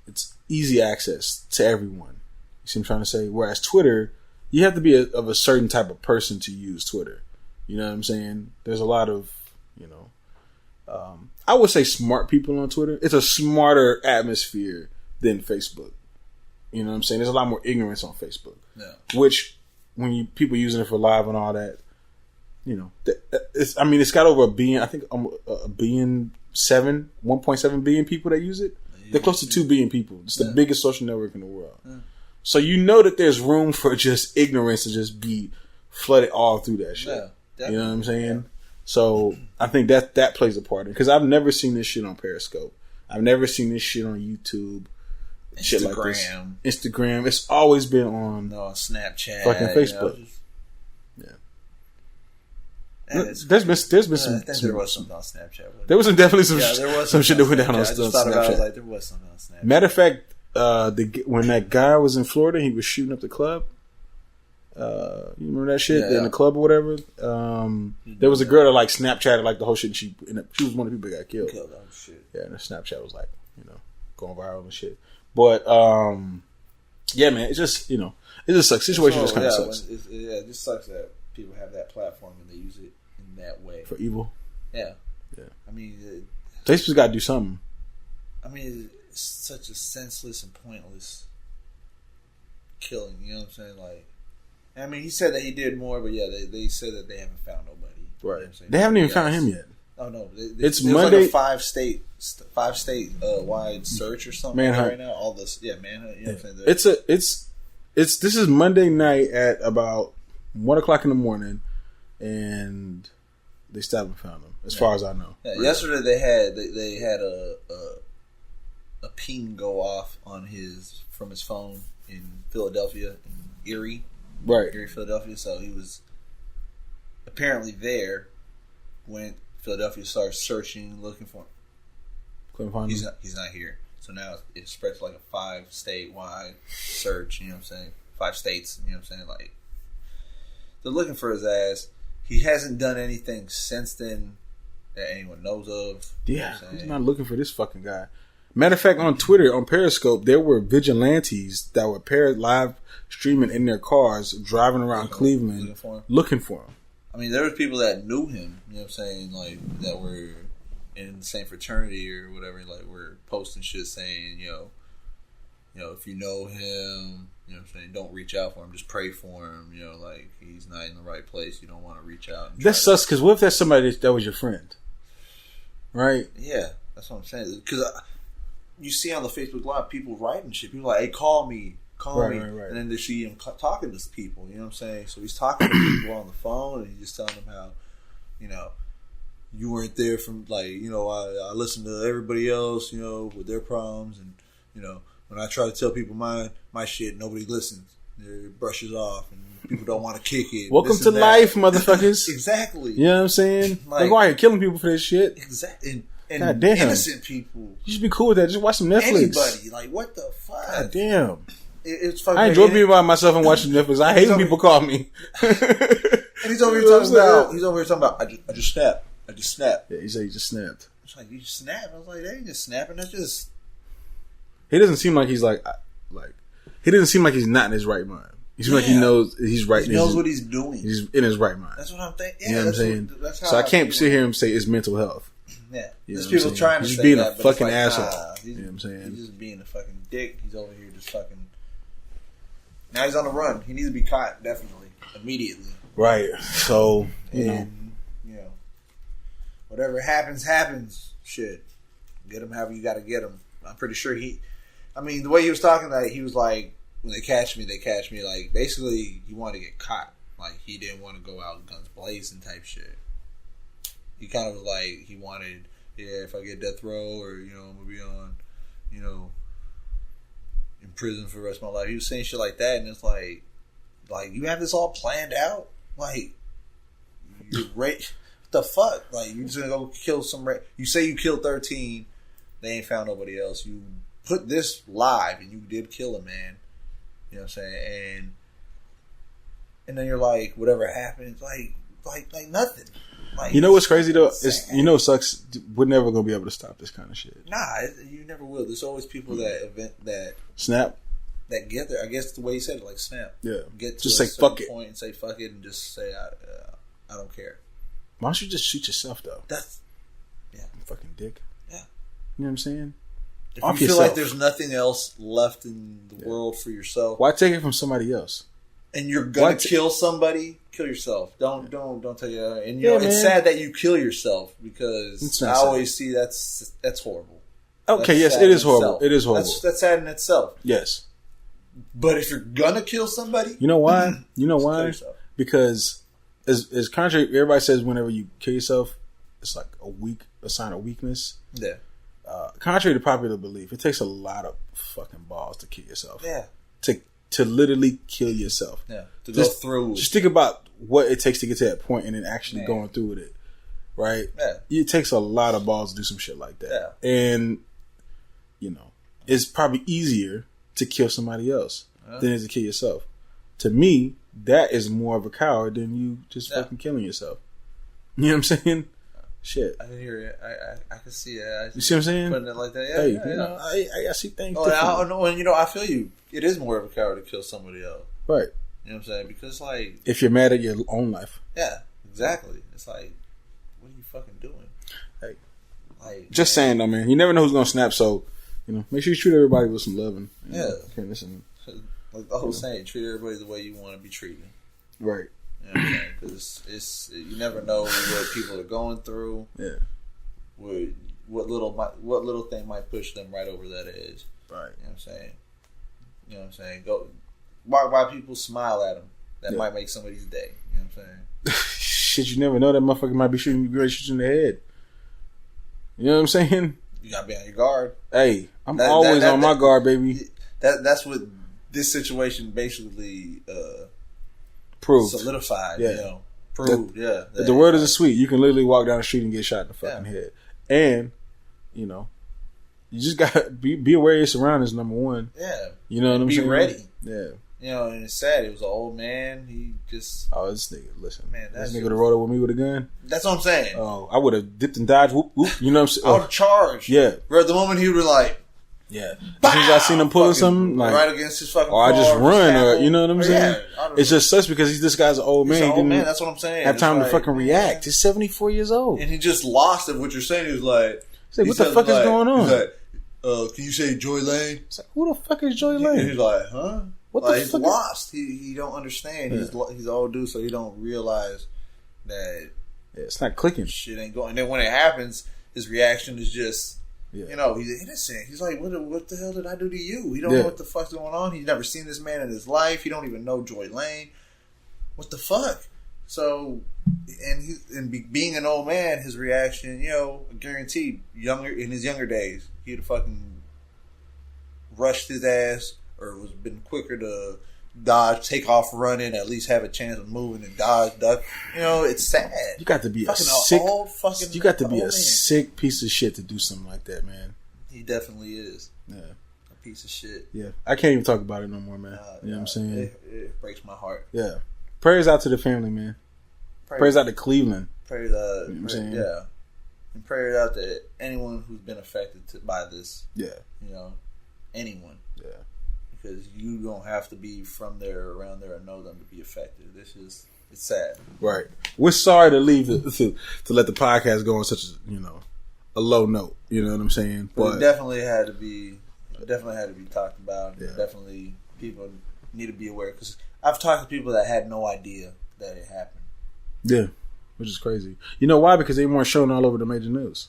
it's easy access to everyone. You see what I'm trying to say? Whereas Twitter, you have to be of a certain type of person to use Twitter. You know what I'm saying? There's a lot of, I would say smart people on Twitter. It's a smarter atmosphere than Facebook. You know what I'm saying? There's a lot more ignorance on Facebook. Yeah. Which, when people using it for live and all that, it's got over a billion. I think a billion 1.7 billion people that use it. They're close to 2 billion people. It's the biggest social network in the world. Yeah. So you know that there's room for just ignorance to just be flooded all through that shit. Yeah, definitely. You know what I'm saying? Yeah. So I think that plays a part in it. Because I've never seen this shit on Periscope. I've never seen this shit on YouTube. Instagram. Shit like this. Instagram. It's always been on Snapchat. Fucking Facebook. There's been some. I think there was something on Snapchat. There was definitely some shit that went down on Snapchat. I just thought about it, like there was something on Snapchat. Matter of fact, when that guy was in Florida, he was shooting up the club. You remember that shit in the club or whatever? There was a girl that like Snapchatted like the whole shit. And she was one of the people that got killed. Oh shit! Yeah, and her Snapchat was like going viral and shit. But yeah, man, it just sucks. Situation just kind of sucks. It just sucks that people have that platform and they use it in that way for evil. Yeah. I mean, they just got to do something. I mean, it's such a senseless and pointless killing. You know what I'm saying? Like, I mean, he said that he did more, but they said that they haven't found nobody. Right. You know what they haven't even found him yet. Oh no, it's Monday. Like a 5-state wide search or something manhunt right now. All this, manhunt. You know what I'm saying? This is Monday night at about 1:00 in the morning, and they still haven't found him, as far as I know. Yeah, yesterday they had a ping go off from his phone in Philadelphia, in Erie, Philadelphia. So he was apparently there when Philadelphia started searching, looking for him. Couldn't find him. He's not here. So now it spreads like a 5-state wide search. You know what I'm saying? 5 states. You know what I'm saying? Like, they're looking for his ass. He hasn't done anything since then that anyone knows of. Yeah, he's not looking for this fucking guy. Matter of fact, on Twitter, on Periscope, there were vigilantes that were live streaming in their cars, driving around Cleveland, looking for him. I mean, there was people that knew him, you know what I'm saying, like, that were in the same fraternity or whatever, like, were posting shit saying, if you know him, you know what I'm saying, don't reach out for him, just pray for him, like, he's not in the right place, you don't want to reach out. That sucks, because what if that's somebody that was your friend? Right? Yeah, that's what I'm saying. Because you see on the Facebook Live, people writing shit, people like, hey, call me. Right. And then they see him talking to people, you know what I'm saying? So he's talking to people on the phone, and he's just telling them how, you weren't there from, like, I listened to everybody else, with their problems, and, when I try to tell people my shit, nobody listens. It brushes off, and people don't want to kick it. Welcome to life, motherfuckers. Exactly. You know what I'm saying? Like, why are you killing people for this shit? Exactly. And God damn. Innocent people. You should be cool with that. Just watch some Netflix. Anybody. Like, what the fuck? God damn. It's fucking. I enjoy being by myself and watching Netflix. I hate when people call me. And he's over here talking about. I just snapped. Yeah, he said he just snapped. It's like, you snapped? I was like, that ain't just snapping. That's just. He doesn't seem like he's like. He doesn't seem like he's not in his right mind. He seems like he knows he's right. He knows what he's doing. He's in his right mind. That's what I'm thinking. Yeah, you know what I'm saying? So I can't sit here and say it's mental health. Yeah, there's people trying to say that. He's being a fucking asshole. You know what I'm saying? He's just being a fucking dick. He's over here just fucking. Now he's on the run. He needs to be caught, definitely, immediately. Right. So, whatever happens. Shit. Get him however you got to get him. I'm pretty sure the way he was talking about it, he was like, when they catch me. Like, basically, he wanted to get caught. Like, he didn't want to go out guns blazing type shit. He kind of was like, he wanted, if I get death row or, I'm going to be on, in prison for the rest of my life. He was saying shit like that, and it's like you have this all planned out? Like, you're right. the fuck? Like, you just gonna go kill some... You say you killed 13, they ain't found nobody else. You put this live, and you did kill a man. You know what I'm saying? And then you're like, whatever happens, like nothing. Like, you know what's crazy, though? It sucks. We're never going to be able to stop this kind of shit. Nah, you never will. There's always people that snap. That get there. I guess the way you said it, like snap. Yeah. Get to just a say fuck it. point and say fuck it and just say I don't care. Why don't you just shoot yourself though? That's fucking dick. Yeah. You know what I'm saying? If you feel like there's nothing else left in the world for yourself, why take it from somebody else? And you're gonna kill somebody, kill yourself. Don't take it. And it's sad that you kill yourself because I always see that's horrible. Okay, yes, it is horrible. It is horrible. That's sad in itself. Yes. But if you're gonna kill somebody, you know why? Because as contrary, everybody says whenever you kill yourself, it's like a sign of weakness. Yeah. Contrary to popular belief, it takes a lot of fucking balls to kill yourself. Yeah. To literally kill yourself. Yeah. To go through. Just think about what it takes to get to that point and then actually going through with it. Right? Yeah. It takes a lot of balls to do some shit like that. Yeah. And it's probably easier to kill somebody else than it is to kill yourself. To me, that is more of a coward than you just fucking killing yourself. You know what I'm saying? Shit. I can hear it. I can see it. You see what I'm saying? Putting it like that. Yeah, I see things. I feel you. It is more of a coward to kill somebody else. Right. You know what I'm saying? Because if you're mad at your own life. Yeah, exactly. It's like, what are you fucking doing? Hey. Just saying though, man. You never know who's gonna snap, so make sure you treat everybody with some loving. Okay, listen. Like the whole saying, treat everybody the way you want to be treated. Right. You know what I'm saying? Because you never know what people are going through. Yeah. What little thing might push them right over that edge. Right. You know what I'm saying? Go. Why people smile at them? That might make somebody's day. You know what I'm saying? Shit, you never know that motherfucker might be shooting you, shoot you in the head. You know what I'm saying? You gotta be on your guard. Hey, I'm always on my guard, baby. That's what this situation basically proved, solidified. Yeah, proved. That the world isn't sweet. You can literally walk down the street and get shot in the fucking head, and you just gotta be aware of your surroundings. Number one, you know what I'm saying. Be ready. Yeah. And it's sad. It was an old man. He just... Oh, this nigga, listen. Man, this nigga would have rolled up with me with a gun. That's what I'm saying. Oh, I would have dipped and dodged. Whoop, whoop. You know what I'm saying? I would have charged. Yeah. Bro, the moment he was like... Yeah. As soon as I seen him pulling something, like... Right against his fucking or I just run, or you know what I'm saying? Yeah, it's just such because this guy's an old man. He's an old man, that's what I'm saying. Have time to fucking react. He's 74 years old. And he just lost it. What you're saying is like... He's like, what the fuck is going on? He's like, can you say Joy Lane? It's like, who the fuck is Joy Lane? And he's like, huh? What the he's lost. He don't understand. Yeah. He's old dude, so he don't realize that it's not clicking. Shit ain't going. And then when it happens, his reaction is just, he's innocent. He's like, what the hell did I do to you? He don't know what the fuck's going on. He's never seen this man in his life. He don't even know Joy Lane. What the fuck? So, being an old man, his reaction, guaranteed, in his younger days, he'd have fucking rushed his ass. Or was been quicker to dodge, take off running, at least have a chance of moving and dodge, duck. It's sad. You got to be a sick piece of shit to do something like that, man. He definitely is. Yeah. A piece of shit. Yeah. I can't even talk about it no more, man. You know what I'm saying? It breaks my heart. Yeah. Prayers out to the family, man. Prayers out to Cleveland. Prayers out. You know what I'm saying? Yeah. And prayers out to anyone who's been affected by this. Yeah. Anyone. Yeah. Because you don't have to be from there or around there and know them to be affected. It's sad. Right. We're sorry to leave to let the podcast go on such a low note. You know what I'm saying? But it definitely had to be talked about. Yeah. Definitely people need to be aware. Because I've talked to people that had no idea that it happened. Yeah. Which is crazy. You know why? Because they weren't shown all over the major news.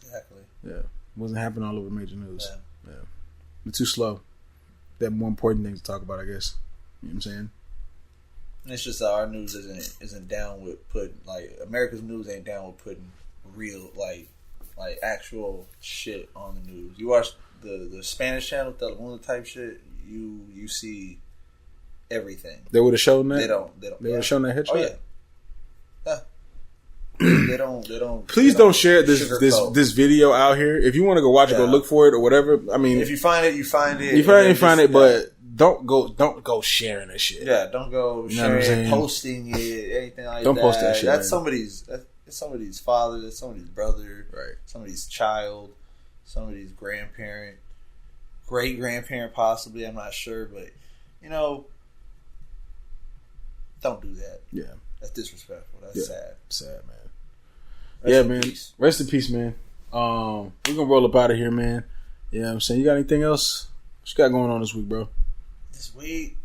Exactly. Yeah. It wasn't happening all over major news. Yeah. They're too slow. They have more important things to talk about, I guess. You know what I'm saying? And it's just that our news isn't down with putting America's news ain't down with putting real like actual shit on the news. You watch the Spanish channel, Telemundo type shit, you see everything. They would have shown that? They don't. They would have shown that headshot? Oh yeah. They don't. Please don't share this video out here. If you want to go watch it, go look for it or whatever. I mean, if you find it, you find it. You find it, but don't go sharing that shit. Yeah, don't go sharing, posting it, anything like that. Don't post that shit. That's somebody's father, that's somebody's brother, right? Somebody's child, somebody's grandparent, great grandparent, possibly. I'm not sure, but don't do that. Yeah, that's disrespectful. That's sad, man. Rest in peace, man. We're gonna roll up out of here, man. You know what I'm saying? You got anything else? What you got going on this week, bro? This week,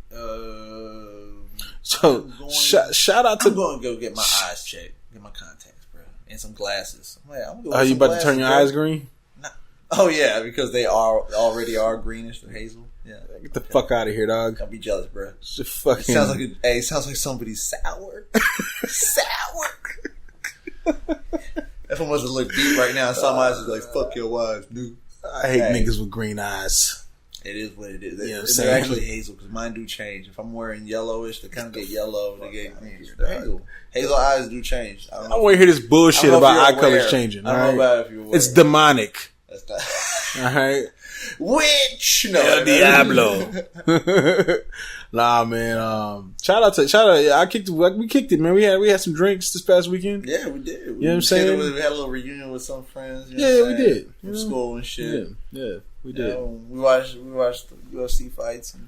so shout out to. I'm going to go get my eyes checked, get my contacts, bro, and some glasses. Are you about to turn your eyes green? Nah. Oh yeah, because they already are greenish or hazel. Yeah, get the fuck out of here, dog. Don't be jealous, bro. Just fucking. It sounds like somebody's sour. If I was to look deep right now, some eyes is like, fuck your eyes, dude. I hate niggas with green eyes. It is what it is. You know what I'm They're actually hazel because mine do change. If I'm wearing yellowish, they kind of get yellow. They get hazel. Hazel eyes do change. I don't want to hear this bullshit about eye colors changing. I don't know about if you're aware. It's demonic. That's not. All right. Witch, El Diablo. Nah, man. Shout out. We kicked it, man. We had some drinks this past weekend. Yeah, we did. You know what I'm saying? We had a little reunion with some friends. We did. From school and shit. Yeah, we did. We watched the UFC fights. And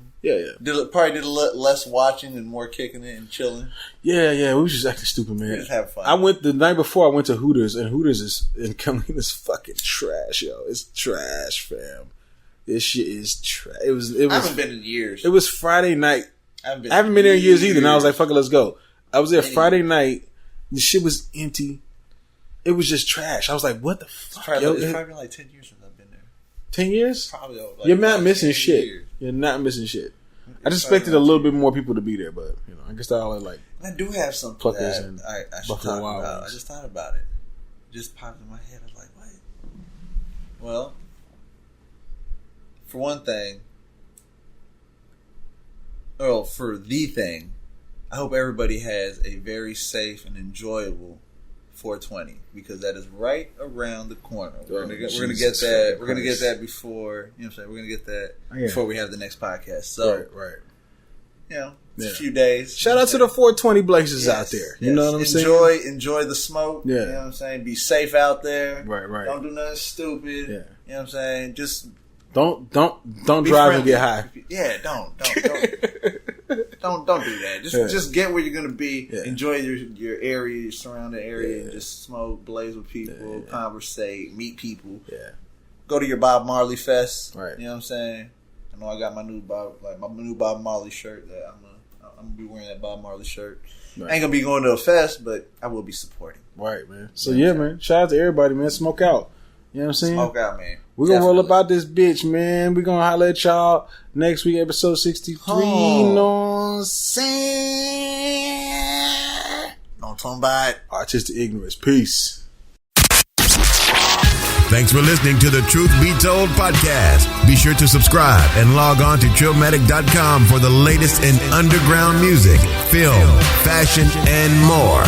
probably did a lot less watching and more kicking it and chilling. Yeah. We was just acting stupid, man. We just having fun. The night before. I went to Hooters, and Hooters in Killeen is fucking trash, yo. It's trash, fam. This shit is trash. It was. I haven't been in years. It was Friday night. I haven't been there in years either. And I was like, "Fuck it, let's go." I was there Friday night. The shit was empty. It was just trash. I was like, "What the fuck?" It's probably like 10 years since I've been there. 10 years? Probably. You're not missing shit. You're not missing shit. I just expected a little bit more people to be there, but I guess they're all like. I do have something that I should talk about. I just thought about it. It just popped in my head. I was like, "What?" Well. For one thing, for the thing, I hope everybody has a very safe and enjoyable 420 because that is right around the corner. We're gonna get that. We're gonna get that before We're gonna get that before we have the next podcast. So right. It's a few days. Shout out to the 420 blazers out there. You know what I'm saying? Enjoy the smoke. Yeah. You know what I'm saying? Be safe out there. Right. Don't do nothing stupid. Yeah. You know what I'm saying? Just. Don't drive and get high. Yeah, don't do that. Just get where you're gonna be. Yeah. Enjoy your area, your surrounding area, and just smoke, blaze with people, conversate, meet people. Yeah. Go to your Bob Marley fest. Right. You know what I'm saying? I know I got my new Bob Marley shirt that I'm gonna be wearing that Bob Marley shirt. Right. I ain't gonna be going to a fest, but I will be supporting. Right, man. So man, shout out to everybody, man. Smoke out. You know what I'm saying? Smoke out, man. We're going to roll up out this bitch, man. We're going to holler at y'all next week, episode 63. You know what I'm saying? Don't talk about artistic ignorance. Peace. Thanks for listening to the Truth Be Told podcast. Be sure to subscribe and log on to Trillmatic.com for the latest in underground music, film, fashion, and more.